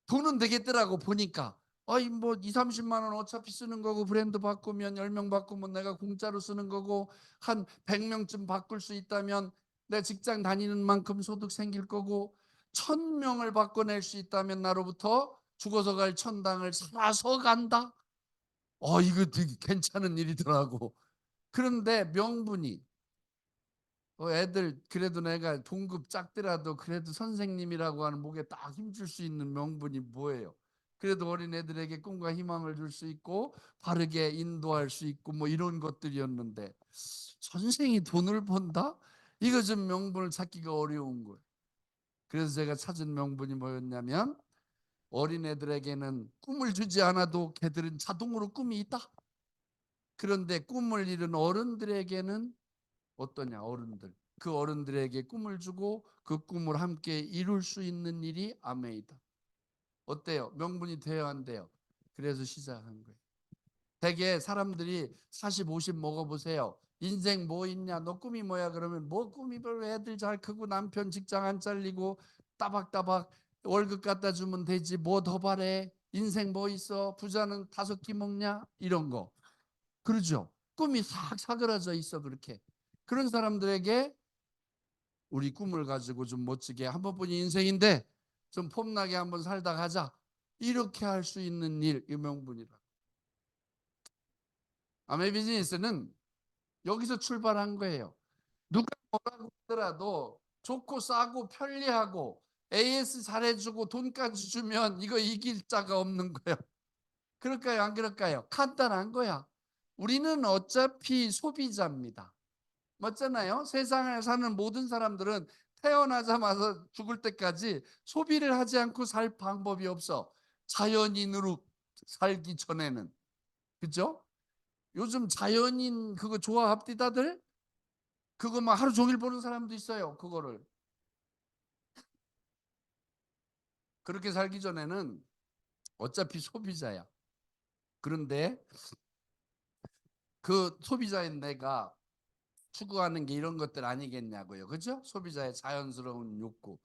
돈은 되겠더라고 보니까. 뭐 2, 30만 원 어차피 쓰는 거고 브랜드 바꾸면 10명 바꾸면 내가 공짜로 쓰는 거고 한 100명쯤 바꿀 수 있다면 내 직장 다니는 만큼 소득 생길 거고 1000명을 바꿔낼 수 있다면 나로부터 죽어서 갈 천당을 살아서 간다. 이거 되게 괜찮은 일이더라고. 그런데 명분이 애들 그래도 내가 동급 작더라도 그래도 선생님이라고 하는 목에 딱 힘줄 수 있는 명분이 뭐예요? 그래도 어린 애들에게 꿈과 희망을 줄 수 있고 바르게 인도할 수 있고 뭐 이런 것들이었는데 선생이 돈을 번다? 이거 좀 명분을 찾기가 어려운 거예요. 그래서 제가 찾은 명분이 뭐였냐면 어린 애들에게는 꿈을 주지 않아도 걔들은 자동으로 꿈이 있다. 그런데 꿈을 잃은 어른들에게는 어떠냐? 어른들 그 어른들에게 꿈을 주고 그 꿈을 함께 이룰 수 있는 일이 아메이다. 어때요? 명분이 돼야 한대요. 그래서 시작한 거예요. 되게 사람들이 40, 50 먹어보세요. 인생 뭐 있냐? 너 꿈이 뭐야? 그러면 뭐 꿈이 별로 애들 잘 크고 남편 직장 안 잘리고 따박따박 월급 갖다 주면 되지 뭐 더 바래? 인생 뭐 있어? 부자는 5끼 먹냐? 이런 거. 그러죠? 꿈이 싹 사그라져 있어. 그렇게 그런 사람들에게 우리 꿈을 가지고 좀 멋지게 한 번뿐인 인생인데 좀 폼나게 한번 살다 가자, 이렇게 할 수 있는 일, 이 명분이라. 아메 비즈니스는 여기서 출발한 거예요. 누가 뭐라고 하더라도 좋고 싸고 편리하고 AS 잘해주고 돈까지 주면 이거 이길 자가 없는 거예요. 그럴까요? 안 그럴까요? 간단한 거야. 우리는 어차피 소비자입니다. 맞잖아요. 세상에 사는 모든 사람들은 태어나자마자 죽을 때까지 소비를 하지 않고 살 방법이 없어. 자연인으로 살기 전에는. 그죠? 요즘 자연인 그거 좋아합디다들? 그거 막 하루 종일 보는 사람도 있어요. 그거를. 그렇게 살기 전에는 어차피 소비자야. 그런데 그 소비자인 내가 추구하는 게 이런 것들 아니겠냐고요. 그죠? 소비자의 자연스러운 욕구.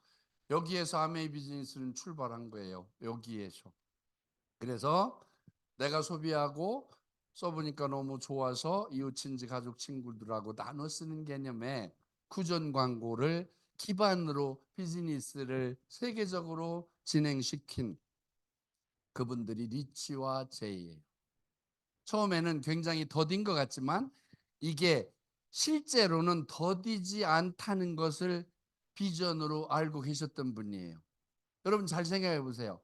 여기에서 아메이 비즈니스는 출발한 거예요. 여기에서. 그래서 내가 소비하고 써보니까 너무 좋아서 이웃 친지 가족 친구들하고 나눠 쓰는 개념의 쿠전 광고를 기반으로 비즈니스를 세계적으로 진행시킨 그분들이 리치와 제이예요. 처음에는 굉장히 더딘 것 같지만 이게 실제로는 더디지 않다는 것을 비전으로 알고 계셨던 분이에요. 여러분 잘 생각해 보세요.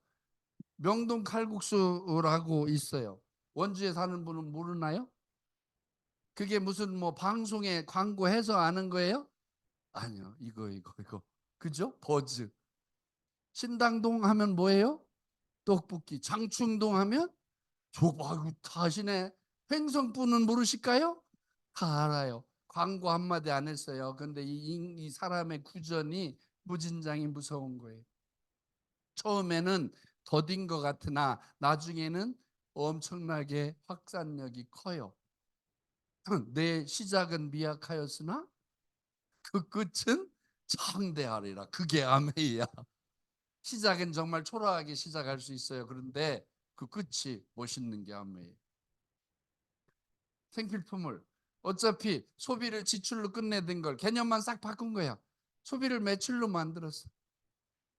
명동 칼국수라고 있어요. 원주에 사는 분은 모르나요? 그게 무슨 뭐 방송에 광고해서 아는 거예요? 아니요. 이거. 그죠? 버즈. 신당동 하면 뭐예요? 떡볶이. 장충동 하면 아이고 다 아시네. 횡성분은 모르실까요? 다 알아요. 광고 한마디 안 했어요. 근데 이 사람의 구전이 무진장이 무서운 거예요. 처음에는 더딘 것 같으나 나중에는 엄청나게 확산력이 커요. 내 시작은 미약하였으나 그 끝은 장대하리라. 그게 아메이야. 시작은 정말 초라하게 시작할 수 있어요. 그런데 그 끝이 멋있는 게 아메이에요. 생필품을 어차피 소비를 지출로 끝내던 걸 개념만 싹 바꾼 거야. 소비를 매출로 만들었어.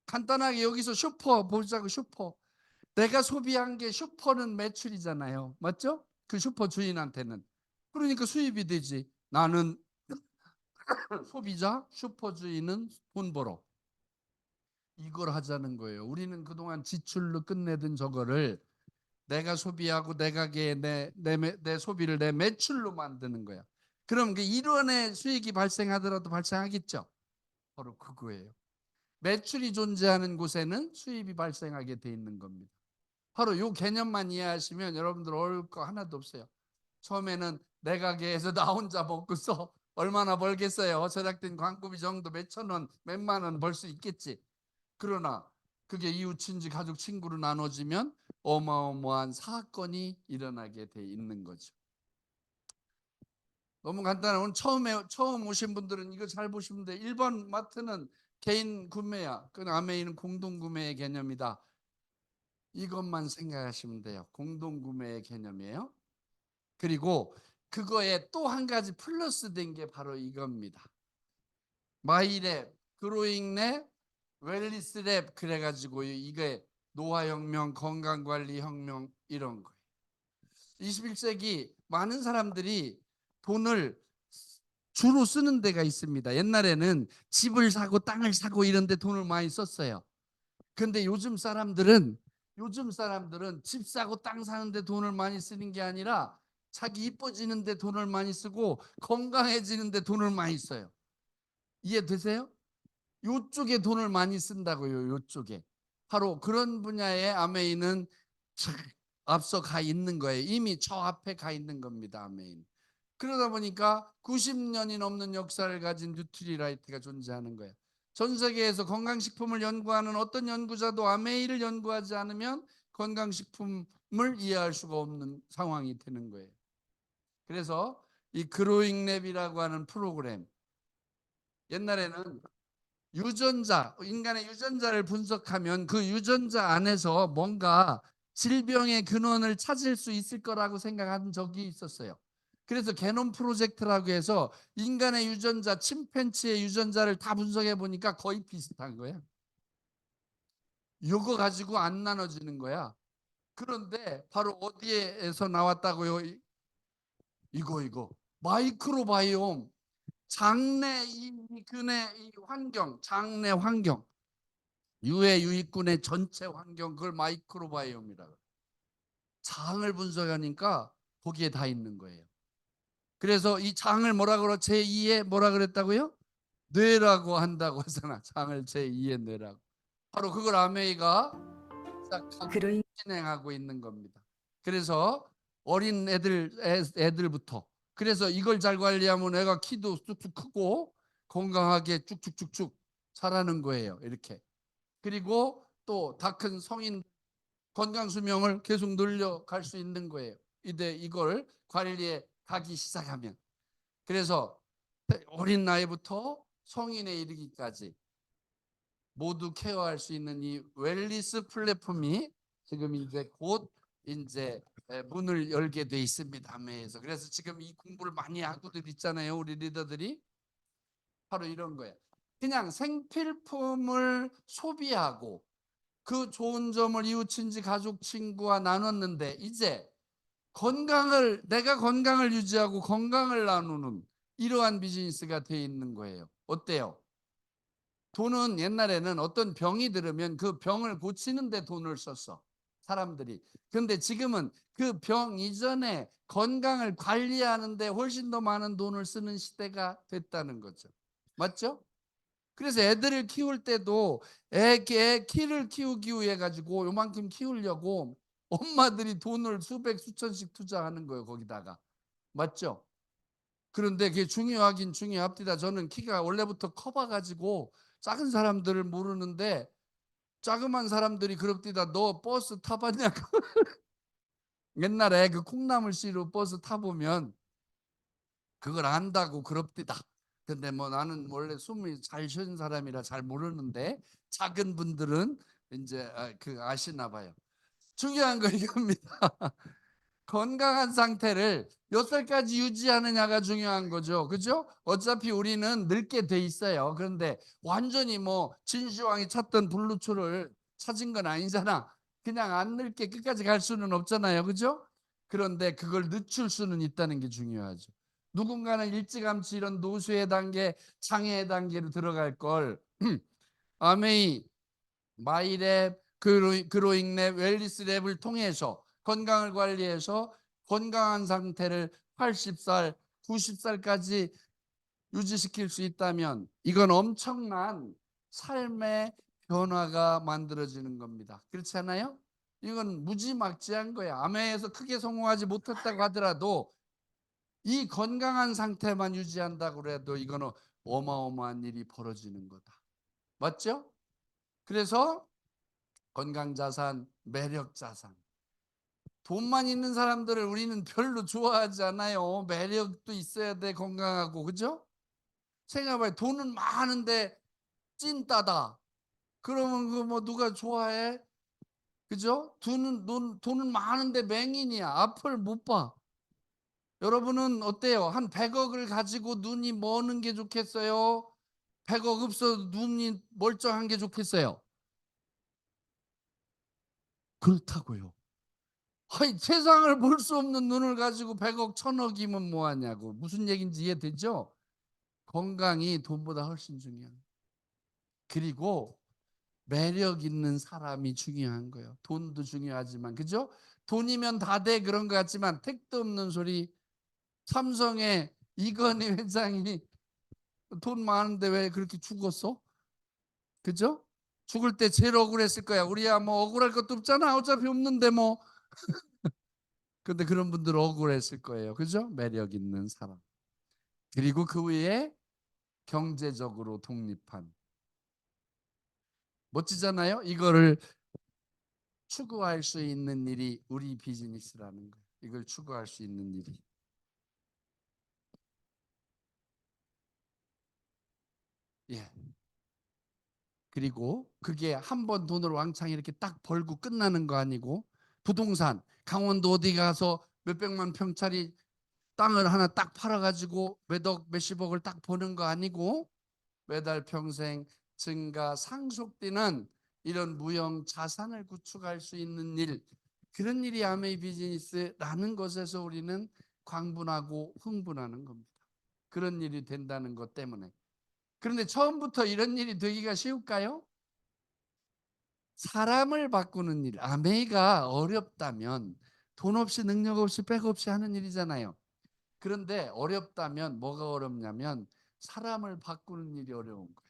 간단하게 여기서 슈퍼 보자고. 슈퍼. 내가 소비한 게 슈퍼는 매출이잖아요. 맞죠? 그 슈퍼 주인한테는. 그러니까 수입이 되지. 나는 소비자, 슈퍼 주인은 돈 벌어. 이걸 하자는 거예요. 우리는 그동안 지출로 끝내던 저거를 내가 소비하고 내 소비를 내 매출로 만드는 거야. 그럼 그 일원의 수익이 발생하더라도 발생하겠죠. 바로 그거예요. 매출이 존재하는 곳에는 수입이 발생하게 돼 있는 겁니다. 바로 이 개념만 이해하시면 여러분들 어려울 거 하나도 없어요. 처음에는 내 가게에서 나 혼자 먹고서 얼마나 벌겠어요. 제작된 광고비 정도 몇천 원, 몇만 원 벌 수 있겠지. 그러나 그게 이웃친지 가족 친구로 나눠지면 어마어마한 사건이 일어나게 돼 있는 거죠. 너무 간단해. 오늘 처음 오신 분들은 이거 잘 보시면 돼. 1번 마트는 개인 구매야. 그 아메이는 공동 구매의 개념이다. 이것만 생각하시면 돼요. 공동 구매의 개념이에요. 그리고 그거에 또 한 가지 플러스 된 게 바로 이겁니다. 마이랩, 그로잉랩, 웰리스랩 그래가지고 이게 노화혁명, 건강관리혁명 이런 거예요. 21세기 많은 사람들이 돈을 주로 쓰는 데가 있습니다. 옛날에는 집을 사고 땅을 사고 이런 데 돈을 많이 썼어요. 근데 요즘 사람들은 집 사고 땅 사는데 돈을 많이 쓰는 게 아니라 자기 이뻐지는데 돈을 많이 쓰고 건강해지는데 돈을 많이 써요. 이해되세요? 요쪽에 돈을 많이 쓴다고요. 요쪽에. 바로 그런 분야에 아메이는 앞서 가 있는 거예요. 이미 저 앞에 가 있는 겁니다. 아메이는. 그러다 보니까 90년이 넘는 역사를 가진 뉴트리라이트가 존재하는 거예요. 전 세계에서 건강식품을 연구하는 어떤 연구자도 아메이를 연구하지 않으면 건강식품을 이해할 수가 없는 상황이 되는 거예요. 그래서 이 그로잉랩이라고 하는 프로그램, 옛날에는 인간의 유전자를 분석하면 그 유전자 안에서 뭔가 질병의 근원을 찾을 수 있을 거라고 생각한 적이 있었어요. 그래서 게놈 프로젝트라고 해서 인간의 유전자, 침팬지의 유전자를 다 분석해 보니까 거의 비슷한 거야. 이거 가지고 안 나눠지는 거야. 그런데 바로 어디에서 나왔다고요? 이거 마이크로바이옴, 장내 이근의 이 환경, 장내 환경, 유해 유익균의 전체 환경, 그걸 마이크로바이옴이라고. 장을 분석하니까 거기에 다 있는 거예요. 그래서 이 장을 뭐라 그러? 제2의 뭐라 그랬다고요? 뇌라고 한다고 하잖아. 장을 제2의 뇌라고. 바로 그걸 아메이가 진행하고 있는 겁니다. 그래서 어린 애들부터, 그래서 이걸 잘 관리하면 애가 키도 쑥쑥 크고 건강하게 쭉쭉쭉쭉 자라는 거예요. 이렇게. 그리고 또 다 큰 성인 건강 수명을 계속 늘려갈 수 있는 거예요. 이걸 관리해 가기 시작하면. 그래서 어린 나이부터 성인에 이르기까지 모두 케어할 수 있는 이 웰리스 플랫폼이 지금 이제 곧 이제 문을 열게 돼 있습니다. 아메에서. 그래서 지금 이 공부를 많이 하고들 있잖아요. 우리 리더들이. 바로 이런 거예요. 그냥 생필품을 소비하고 그 좋은 점을 이웃 친지 가족 친구와 나눴는데, 이제 내가 건강을 유지하고 건강을 나누는 이러한 비즈니스가 돼 있는 거예요. 어때요? 돈은 옛날에는 어떤 병이 들으면 그 병을 고치는 데 돈을 썼어, 사람들이. 그런데 지금은 그 병 이전에 건강을 관리하는 데 훨씬 더 많은 돈을 쓰는 시대가 됐다는 거죠. 맞죠? 그래서 애들을 키울 때도 애 키를 키우기 위해 가지고 요만큼 키우려고 엄마들이 돈을 수백 수천씩 투자하는 거예요, 거기다가. 맞죠? 그런데 그게 중요하긴 중요합니다. 저는 키가 원래부터 커봐 가지고 작은 사람들을 모르는데, 자그만 사람들이 그럽디다. 너 버스 타봤냐고. 옛날에 그 콩나물 씨로 버스 타보면 그걸 안다고 그럽디다. 근데 뭐 나는 원래 숨이 잘 쉬는 사람이라 잘 모르는데, 작은 분들은 이제 아시나 봐요. 중요한 건 이겁니다. 건강한 상태를 몇 살까지 유지하느냐가 중요한 거죠. 그죠? 어차피 우리는 늙게 돼 있어요. 그런데 완전히 뭐 진시황이 찾던 블루초를 찾은 건 아니잖아. 그냥 안 늙게 끝까지 갈 수는 없잖아요. 그죠? 그런데 그걸 늦출 수는 있다는 게 중요하죠. 누군가는 일찌감치 이런 노쇠의 단계, 장애의 단계로 들어갈 걸 아메이, 마이랩, 그로잉랩, 웰리스랩을 통해서 건강을 관리해서 건강한 상태를 80살, 90살까지 유지시킬 수 있다면 이건 엄청난 삶의 변화가 만들어지는 겁니다. 그렇지 않아요? 이건 무지막지한 거야. 암회에서 크게 성공하지 못했다고 하더라도 이 건강한 상태만 유지한다고 해도 이거는 어마어마한 일이 벌어지는 거다. 맞죠? 그래서 건강자산, 매력자산. 돈만 있는 사람들을 우리는 별로 좋아하지 않아요. 매력도 있어야 돼, 건강하고. 그죠? 생각해봐요. 돈은 많은데 찐따다. 그러면 그 뭐 누가 좋아해? 그죠? 돈은 많은데 맹인이야. 앞을 못 봐. 여러분은 어때요? 한 100억을 가지고 눈이 머는 게 좋겠어요? 100억 없어도 눈이 멀쩡한 게 좋겠어요? 그렇다고요. 아니, 세상을 볼 수 없는 눈을 가지고 100억, 1000억이면 뭐하냐고. 무슨 얘기인지 이해되죠? 건강이 돈보다 훨씬 중요한. 그리고 매력 있는 사람이 중요한 거예요. 돈도 중요하지만, 그죠? 돈이면 다 돼 그런 것 같지만 택도 없는 소리. 삼성의 이건희 회장이 돈 많은데 왜 그렇게 죽었어? 그죠? 죽을 때 제일 억울했을 거야. 우리야 뭐 억울할 것도 없잖아. 어차피 없는데 뭐. 근데 그런 분들 억울했을 거예요. 그죠? 매력 있는 사람. 그리고 그 위에 경제적으로 독립한. 멋지잖아요? 이거를 추구할 수 있는 일이 우리 비즈니스라는 거예요. 이걸 추구할 수 있는 일이. 예. 그리고 그게 한 번 돈을 왕창 이렇게 딱 벌고 끝나는 거 아니고, 부동산 강원도 어디 가서 몇백만 평짜리 땅을 하나 딱 팔아가지고 몇억 몇십억을 딱 버는 거 아니고 매달 평생 증가 상속되는 이런 무형 자산을 구축할 수 있는 일, 그런 일이 아메이 비즈니스라는 것에서 우리는 광분하고 흥분하는 겁니다. 그런 일이 된다는 것 때문에. 그런데 처음부터 이런 일이 되기가 쉬울까요? 사람을 바꾸는 일, 아메이가 어렵다면 돈 없이 능력 없이 백 없이 하는 일이잖아요. 그런데 어렵다면 뭐가 어렵냐면 사람을 바꾸는 일이 어려운 거예요.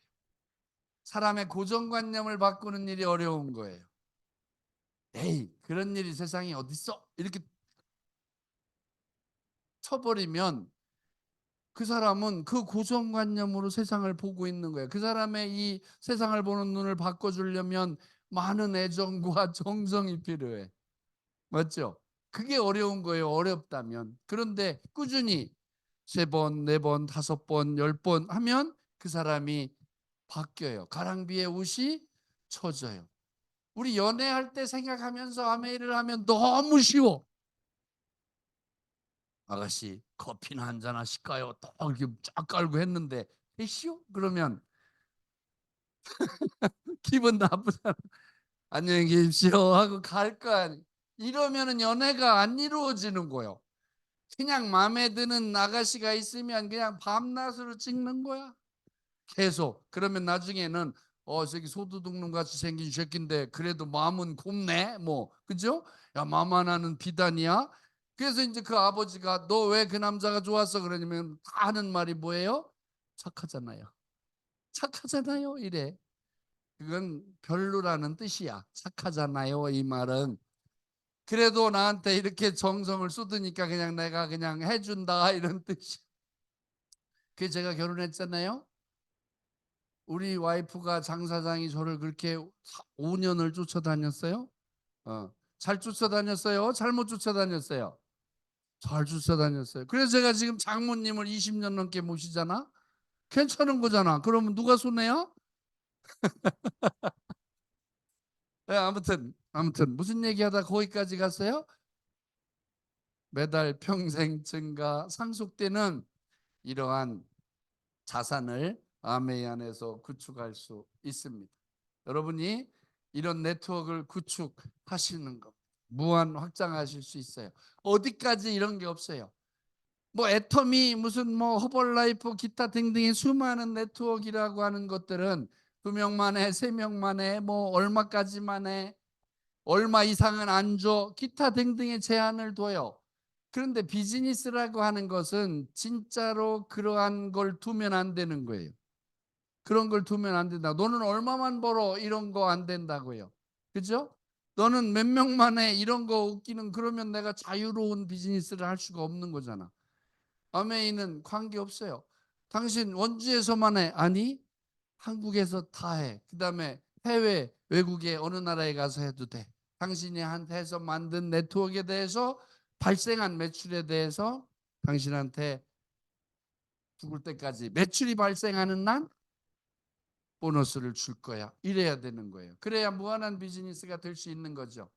사람의 고정관념을 바꾸는 일이 어려운 거예요. 에이, 그런 일이 세상에 어딨어? 이렇게 쳐버리면 그 사람은 그 고정관념으로 세상을 보고 있는 거예요. 그 사람의 이 세상을 보는 눈을 바꿔주려면 많은 애정과 정성이 필요해. 맞죠? 그게 어려운 거예요. 어렵다면. 그런데 꾸준히 3번, 4번, 5번, 10번 하면 그 사람이 바뀌어요. 가랑비에 옷이 쳐져요. 우리 연애할 때 생각하면서 아메이를 하면 너무 쉬워. 아가씨 커피나 한잔 하실까요? 딱 이렇게 쫙 깔고 했는데 쉬워? 그러면 기분 나쁘잖아. 안녕히 계십시오 하고 갈 거 아니에요. 이러면은 연애가 안 이루어지는 거예요. 그냥 마음에 드는 아가씨가 있으면 그냥 밤낮으로 찍는 거야. 계속. 그러면 나중에는 저기 소두둑놈 같이 생긴 새끼인데 그래도 마음은 곱네. 뭐 그죠? 야, 마음 하나는 비단이야. 그래서 이제 그 아버지가 너 왜 그 남자가 좋았어? 그러냐면 다 하는 말이 뭐예요? 착하잖아요. 착하잖아요. 이래. 그건 별로라는 뜻이야. 착하잖아요. 이 말은. 그래도 나한테 이렇게 정성을 쏟으니까 그냥 내가 그냥 해준다 이런 뜻이. 그게 제가 결혼했잖아요. 우리 와이프가 장사장이 저를 그렇게 5년을 쫓아다녔어요. 잘 쫓아다녔어요. 잘못 쫓아다녔어요. 잘 쫓아다녔어요. 그래서 제가 지금 장모님을 20년 넘게 모시잖아. 괜찮은 거잖아. 그러면 누가 손해야? 네, 아무튼 무슨 얘기하다 거기까지 갔어요? 매달 평생 증가 상속되는 이러한 자산을 아메이 안에서 구축할 수 있습니다. 여러분이 이런 네트워크를 구축하시는 것, 무한 확장하실 수 있어요. 어디까지 이런 게 없어요. 뭐 애터미 무슨 뭐 허벌라이프 기타 등등의 수많은 네트워크라고 하는 것들은 2명 만에 3명 만에 뭐 얼마까지만 해, 얼마 이상은 안 줘, 기타 등등의 제한을 둬요. 그런데 비즈니스라고 하는 것은 진짜로 그러한 걸 두면 안 되는 거예요. 그런 걸 두면 안 된다. 너는 얼마만 벌어? 이런 거 안 된다고요. 그죠? 너는 몇 명 만에 이런 거 웃기는, 그러면 내가 자유로운 비즈니스를 할 수가 없는 거잖아. 아메이는 관계없어요. 당신 원주에서만 해? 아니, 한국에서 다 해. 그 다음에 해외, 외국에 어느 나라에 가서 해도 돼. 당신이 한테서 만든 네트워크에 대해서 발생한 매출에 대해서 당신한테 죽을 때까지 매출이 발생하는 날 보너스를 줄 거야. 이래야 되는 거예요. 그래야 무한한 비즈니스가 될 수 있는 거죠.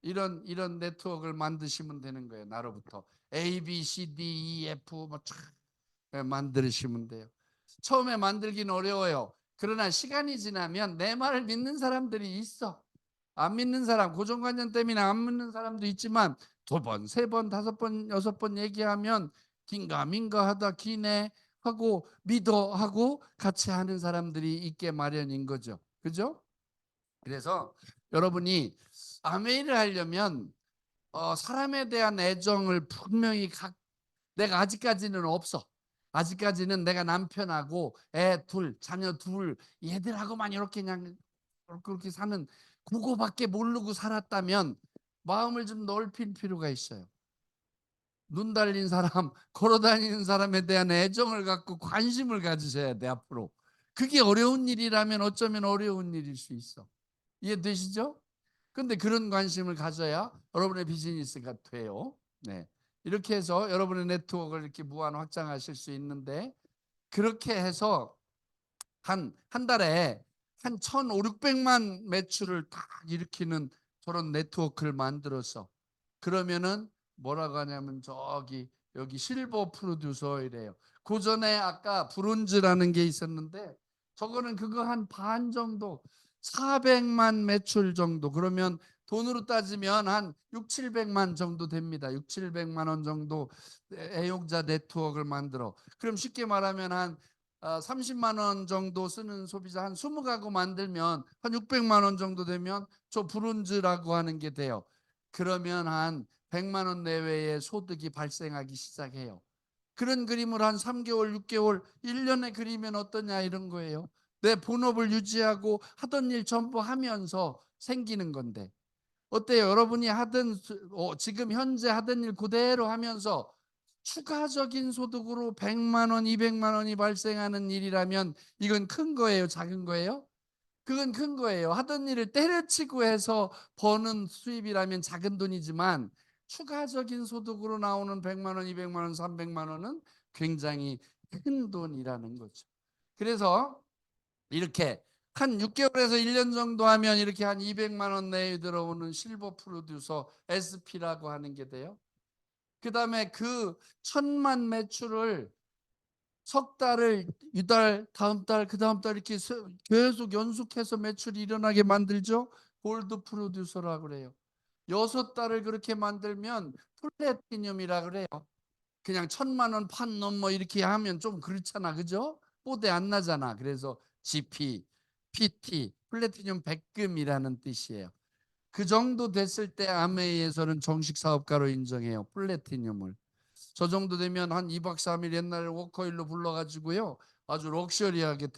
이런 네트워크를 만드시면 되는 거예요. 나로부터 A, B, C, D, E, F 뭐쫙 만드시면 돼요. 처음에 만들기는 어려워요. 그러나 시간이 지나면 내 말을 믿는 사람들이 있어. 안 믿는 사람, 고정관념 때문에 안 믿는 사람도 있지만 2번, 3번, 5번, 6번 얘기하면 긴가민가 하다 기네 하고 믿어 하고 같이 하는 사람들이 있게 마련인 거죠. 그죠? 그래서 여러분이 아메이를 하려면 사람에 대한 애정을 분명히 내가 아직까지는 없어. 아직까지는 내가 남편하고 애 둘, 자녀 둘, 얘들하고만 이렇게 그냥 그렇게 사는 그거밖에 모르고 살았다면 마음을 좀 넓힐 필요가 있어요. 눈 달린 사람, 걸어 다니는 사람에 대한 애정을 갖고 관심을 가지셔야 돼, 앞으로. 그게 어려운 일이라면 어쩌면 어려운 일일 수 있어. 이해되시죠? 근데 그런 관심을 가져야 여러분의 비즈니스가 돼요. 네. 이렇게 해서 여러분의 네트워크를 이렇게 무한 확장하실 수 있는데, 그렇게 해서 한 달에 한 1,500~600만 매출을 딱 일으키는 저런 네트워크를 만들어서, 그러면은 뭐라고 하냐면 저기 여기 실버 프로듀서 이래요. 그 전에 아까 브론즈라는 게 있었는데 저거는 그거 한 반 정도, 400만 매출 정도. 그러면 돈으로 따지면 한 6, 700만 정도 됩니다. 6, 700만 원 정도 애용자 네트워크를 만들어. 그럼 쉽게 말하면 한 30만 원 정도 쓰는 소비자 한 20가구 만들면 한 600만 원 정도 되면 저 브론즈라고 하는 게 돼요. 그러면 한 100만 원 내외의 소득이 발생하기 시작해요. 그런 그림을 한 3개월, 6개월, 1년에 그리면 어떠냐 이런 거예요. 내 본업을 유지하고 하던 일 전부 하면서 생기는 건데 어때요? 여러분이 하던 지금 현재 하던 일 그대로 하면서 추가적인 소득으로 100만 원, 200만 원이 발생하는 일이라면 이건 큰 거예요? 작은 거예요? 그건 큰 거예요. 하던 일을 때려치고 해서 버는 수입이라면 작은 돈이지만 추가적인 소득으로 나오는 100만 원, 200만 원, 300만 원은 굉장히 큰 돈이라는 거죠. 그래서 이렇게 한 6개월에서 1년 정도 하면 이렇게 한 200만 원 내에 들어오는 실버 프로듀서 SP라고 하는 게 돼요. 그다음에 그 1,000만 매출을 석 달을, 이달, 다음 달, 그 다음 달 이렇게 계속 연속해서 매출이 일어나게 만들죠. 골드 프로듀서라고 그래요. 6달을 그렇게 만들면 플래티늄이라 그래요. 그냥 1,000만 원 판 넘어 이렇게 하면 좀 그렇잖아, 그죠? 뽀대 안 나잖아. 그래서 GP, PT, 플래티늄 백금이라는 뜻이에요. 그 정도 됐을 때 아메이에서는 정식 사업가로 인정해요. 플래티늄을. 저 정도 되면 한 2박 3일 옛날에 워커힐로 불러가지고요. 아주 럭셔리하게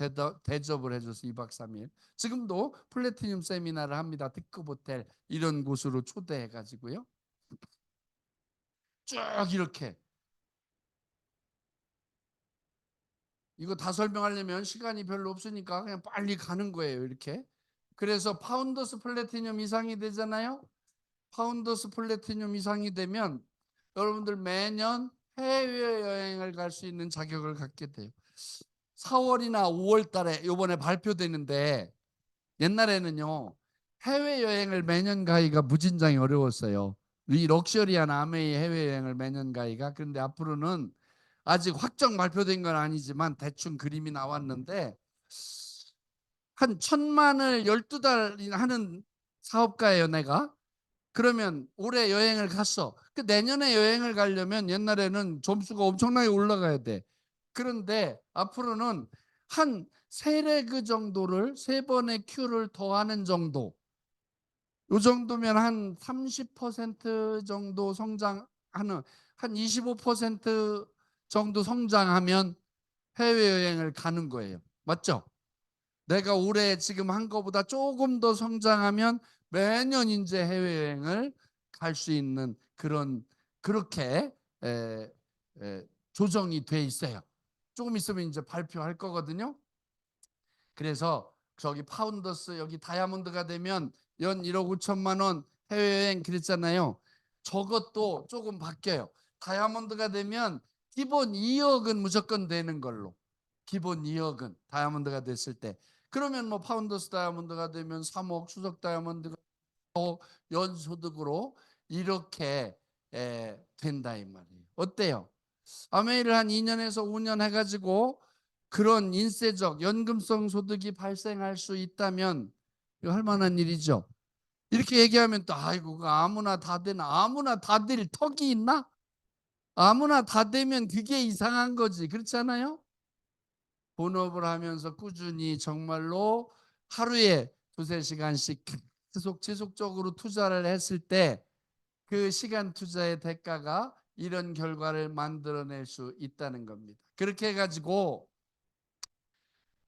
대접을 해줘서 2박 3일. 지금도 플래티늄 세미나를 합니다. 특급 호텔 이런 곳으로 초대해가지고요. 쭉 이렇게. 이거 다 설명하려면 시간이 별로 없으니까 그냥 빨리 가는 거예요. 이렇게. 그래서 파운더스 플래티늄 이상이 되잖아요. 파운더스 플래티늄 이상이 되면 여러분들 매년 해외여행을 갈 수 있는 자격을 갖게 돼요. 4월이나 5월 달에 이번에 발표되는데 옛날에는요 해외여행을 매년 가기가 무진장이 어려웠어요. 이 럭셔리한 아메이 해외여행을 매년 가기가. 그런데 앞으로는 아직 확정 발표된 건 아니지만 대충 그림이 나왔는데 한 1,000만을 12달이나 하는 사업가예요 내가. 그러면 올해 여행을 갔어. 그 내년에 여행을 가려면 옛날에는 점수가 엄청나게 올라가야 돼. 그런데 앞으로는 한 세 레그 정도를, 세 번의 큐를 더하는 정도. 요 정도면 한 30% 정도 성장하는, 한 25% 정도 성장하면 해외여행을 가는 거예요. 맞죠? 내가 올해 지금 한 거보다 조금 더 성장하면 매년 이제 해외여행을 갈 수 있는 그런, 그렇게 에, 조정이 돼 있어요. 조금 있으면 이제 발표할 거거든요. 그래서 저기 파운더스 여기 다이아몬드가 되면 연 1억 5천만 원 해외여행 그랬잖아요. 저것도 조금 바뀌어요. 다이아몬드가 되면 기본 2억은 무조건 되는 걸로. 기본 2억은 다이아몬드가 됐을 때. 그러면 뭐 파운더스 다이아몬드가 되면 3억, 수석 다이아몬드가 연소득으로 이렇게 된다 이 말이에요. 어때요? 아메이를 한 2년에서 5년 해가지고 그런 인세적 연금성 소득이 발생할 수 있다면 이거 할 만한 일이죠. 이렇게 얘기하면 또 아이고 아무나 다 되나, 아무나 다 될 턱이 있나? 아무나 다 되면 그게 이상한 거지. 그렇잖아요. 본업을 하면서 꾸준히 정말로 하루에 두세 시간씩 계속 지속적으로 투자를 했을 때 그 시간 투자의 대가가 이런 결과를 만들어낼 수 있다는 겁니다. 그렇게 해가지고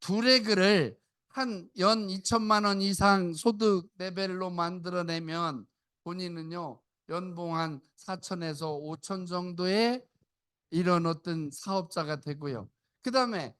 두 레그를 한 연 2천만 원 이상 소득 레벨로 만들어내면 본인은요 연봉 한 4천에서 5천 정도의 이런 어떤 사업자가 되고요. 그 다음에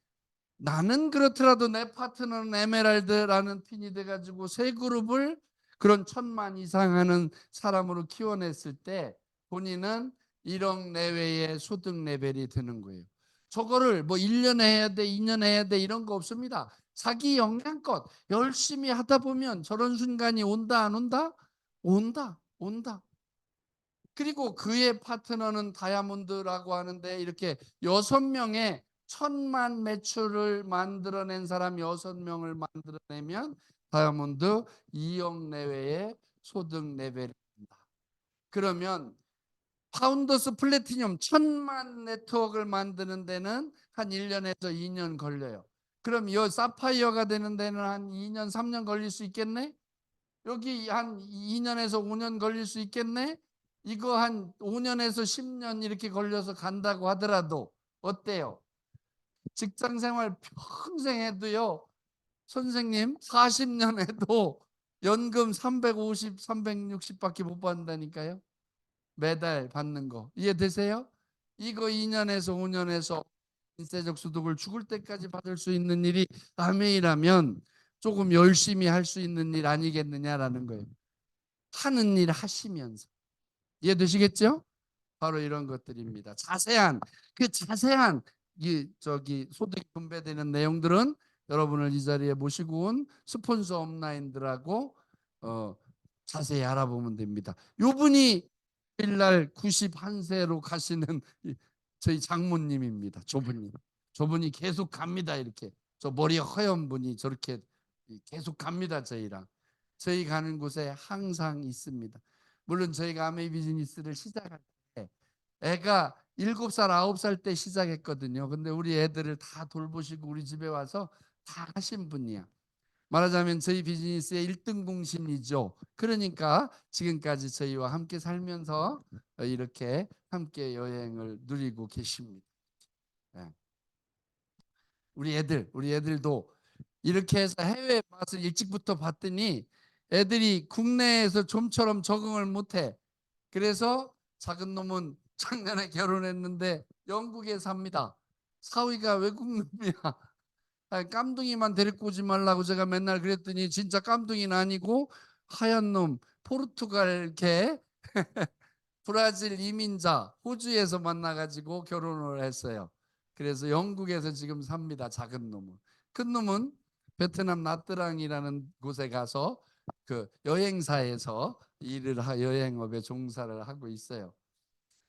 나는 그렇더라도 내 파트너는 에메랄드라는 핀이 돼가지고 세 그룹을 그런 1,000만 이상 하는 사람으로 키워냈을 때 본인은 1억 내외의 소득 레벨이 되는 거예요. 저거를 뭐 1년 해야 돼, 2년 해야 돼 이런 거 없습니다. 자기 역량껏 열심히 하다 보면 저런 순간이 온다 안 온다? 온다. 그리고 그의 파트너는 다이아몬드라고 하는데 이렇게 6명의 1,000만 매출을 만들어낸 사람 6명을 만들어내면 다이아몬드 2억 내외의 소득 레벨입니다. 그러면 파운더스 플래티늄 1,000만 네트워크를 만드는 데는 한 1년에서 2년 걸려요. 그럼 이 사파이어가 되는 데는 한 2년 3년 걸릴 수 있겠네? 여기 한 2년에서 5년 걸릴 수 있겠네? 이거 한 5년에서 10년 이렇게 걸려서 간다고 하더라도 어때요? 직장 생활 평생 해도요. 선생님 40년 해도 연금 350, 360밖에 못 받는다니까요. 매달 받는 거. 이해되세요? 이거 2년에서 5년에서 인세적 소득을 죽을 때까지 받을 수 있는 일이 아메이라면 조금 열심히 할 수 있는 일 아니겠느냐라는 거예요. 하는 일 하시면서. 이해되시겠죠? 바로 이런 것들입니다. 자세한 이 저기 소득이 분배되는 내용들은 여러분을 이 자리에 모시고 온 스폰서 업라인들하고 자세히 알아보면 됩니다. 요분이 일날 91세로 가시는 저희 장모님입니다. 저분이 계속 갑니다. 이렇게 저 머리 허연 분이 저렇게 계속 갑니다. 저희 가는 곳에 항상 있습니다. 물론 저희가 아메이 비즈니스를 시작할 때 애가 7살, 9살 때 시작했거든요. 근데 우리 애들을 다 돌보시고 우리 집에 와서 다 하신 분이야. 말하자면 저희 비즈니스의 1등 공신이죠. 그러니까 지금까지 저희와 함께 살면서 이렇게 함께 여행을 누리고 계십니다. 우리 애들도 이렇게 해서 해외 맛을 일찍부터 봤더니 애들이 국내에서 좀처럼 적응을 못해. 그래서 작은 놈은 작년에 결혼했는데 영국에 삽니다. 사위가 외국 놈이야. 깜둥이만 데리고 오지 말라고 제가 맨날 그랬더니 진짜 깜둥이는 아니고 하얀 놈 포르투갈 개 브라질 이민자 호주에서 만나가지고 결혼을 했어요. 그래서 영국에서 지금 삽니다. 작은 놈은. 큰 놈은 베트남 나트랑이라는 곳에 가서 그 여행사에서 여행업에 종사를 하고 있어요.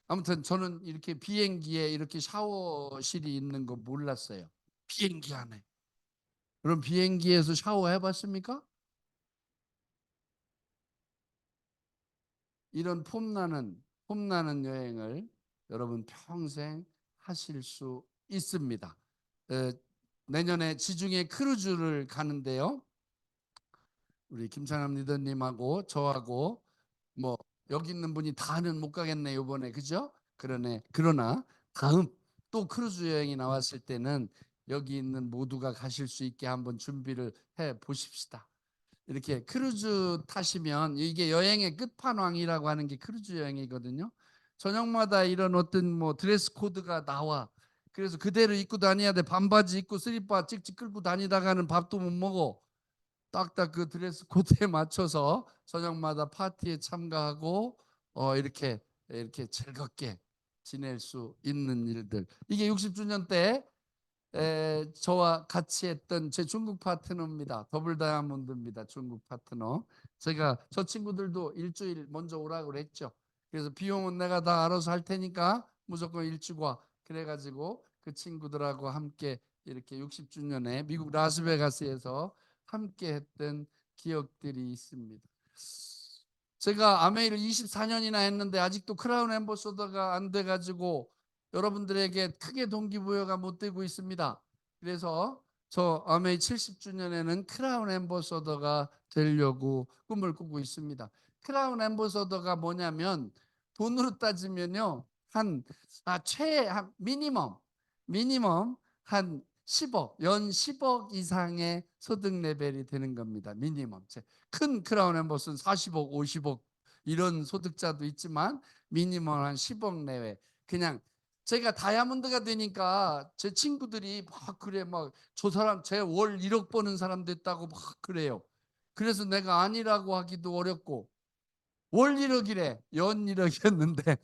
아무튼 저는 이렇게 비행기에 이렇게 샤워실이 있는 거 몰랐어요. 비행기 안에. 그럼 비행기에서 샤워해 봤습니까? 이런 폼나는 여행을 여러분 평생 하실 수 있습니다. 내년에 지중해 크루즈를 가는데요. 우리 김창남 리더님하고 저하고 뭐 여기 있는 분이 다는 못 가겠네 이번에 그죠? 그러나 다음 또 크루즈 여행이 나왔을 때는 여기 있는 모두가 가실 수 있게 한번 준비를 해 보십시다. 이렇게 크루즈 타시면 이게 여행의 끝판왕이라고 하는 게 크루즈 여행이거든요. 저녁마다 이런 어떤 뭐 드레스 코드가 나와. 그래서 그대로 입고 다녀야 돼. 반바지 입고 슬리퍼 찍찍 끌고 다니다가는 밥도 못 먹어. 딱딱 그 드레스 코드에 맞춰서 저녁마다 파티에 참가하고 이렇게 즐겁게 지낼 수 있는 일들. 이게 60주년 때 저와 같이 했던 제 중국 파트너입니다. 더블 다이아몬드입니다. 중국 파트너. 저 친구들도 일주일 먼저 오라고 그랬죠. 그래서 비용은 내가 다 알아서 할 테니까 무조건 일찍 와. 그래가지고 그 친구들하고 함께 이렇게 60주년에 미국 라스베가스에서 함께 했던 기억들이 있습니다. 제가 아메이를 24년이나 했는데 아직도 크라운 앰버서더가 안 돼가지고 여러분들에게 크게 동기부여가 못 되고 있습니다. 그래서 저 아메이 70주년에는 크라운 앰버서더가 되려고 꿈을 꾸고 있습니다. 크라운 앰버서더가 뭐냐면 돈으로 따지면요 한 미니멈 한 10억 연 10억 이상의 소득 레벨이 되는 겁니다. 미니멈. 큰 크라운 앰버스는 40억 50억 이런 소득자도 있지만 미니멈 한 10억 내외. 그냥 제가 다이아몬드가 되니까 제 친구들이 막 그래 막 저 사람 제 월 1억 버는 사람 됐다고 막 그래요. 그래서 내가 아니라고 하기도 어렵고 월 1억이래 연 1억이었는데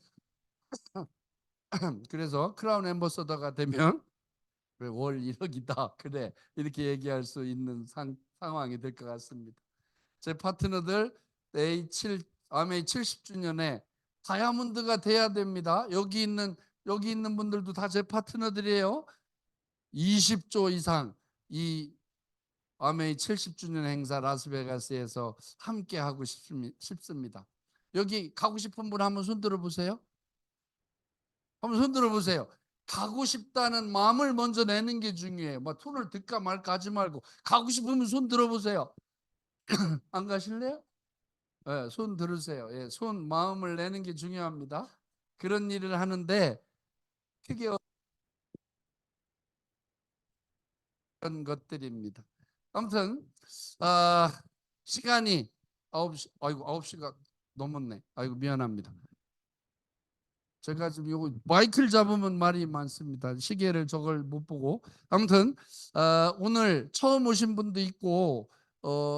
그래서 크라운 앰버서더가 되면 그래, 월 1억이다 그래 이렇게 얘기할 수 있는 상황이 될 것 같습니다. 제 파트너들 A7 아메이 70주년에 다이아몬드가 돼야 됩니다. 여기 있는 분들도 다 제 파트너들이에요. 20조 이상 이 아메이 70주년 행사 라스베가스에서 함께 하고 싶습니다. 여기 가고 싶은 분 한번 손 들어 보세요. 한번 손 들어 보세요. 가고 싶다는 마음을 먼저 내는 게 중요해요. 뭐 돈을 들까 말까 하지 말고 가고 싶으면 손 들어 보세요. 안 가실래요? 예, 손 들으세요. 예, 손 마음을 내는 게 중요합니다. 그런 일을 하는데 크게 어떤 것들입니다. 아무튼 시간이 9시, 아이고 9시가 넘었네. 아이고 미안합니다. 제가 지금 요거 마이크를 잡으면 말이 많습니다. 시계를 저걸 못 보고. 아무튼 오늘 처음 오신 분도 있고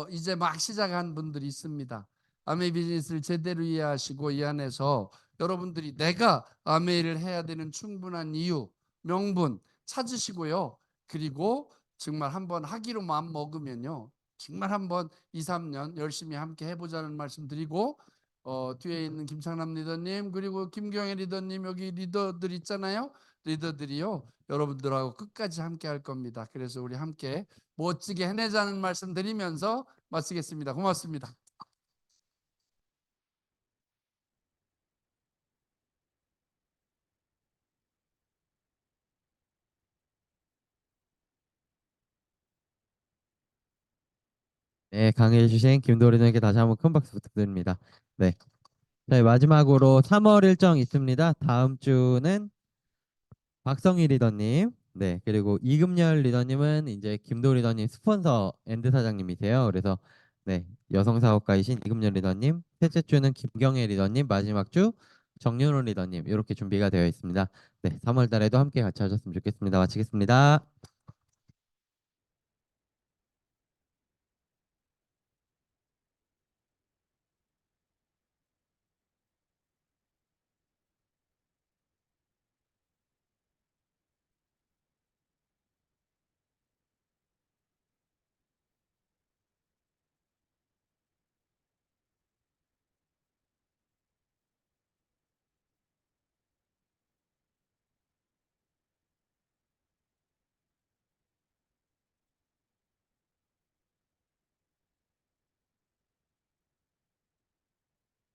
이제 막 시작한 분들이 있습니다. 아메이 비즈니스를 제대로 이해하시고 이 안에서 여러분들이 내가 아메이를 해야 되는 충분한 이유, 명분 찾으시고요. 그리고 정말 한번 하기로 마음 먹으면요. 정말 한번 2, 3년 열심히 함께 해보자는 말씀 드리고 뒤에 있는 김창남 리더님 그리고 김경애 리더님 여기 리더들 있잖아요. 리더들이요. 여러분들하고 끝까지 함께 할 겁니다. 그래서 우리 함께 멋지게 해내자는 말씀 드리면서 마치겠습니다. 고맙습니다. 네, 강의해 주신 김도리 님께 다시 한번 큰 박수 부탁드립니다. 네. 저희 마지막으로 3월 일정 있습니다. 다음 주는 박성희 리더님, 네, 그리고 이금열 리더님은 이제 김도리 리더님 스폰서 엔드 사장님이세요. 그래서 네, 여성 사업가이신 이금열 리더님, 셋째 주는 김경애 리더님, 마지막 주 정윤호 리더님 이렇게 준비가 되어 있습니다. 네, 3월 달에도 함께 같이 하셨으면 좋겠습니다. 마치겠습니다.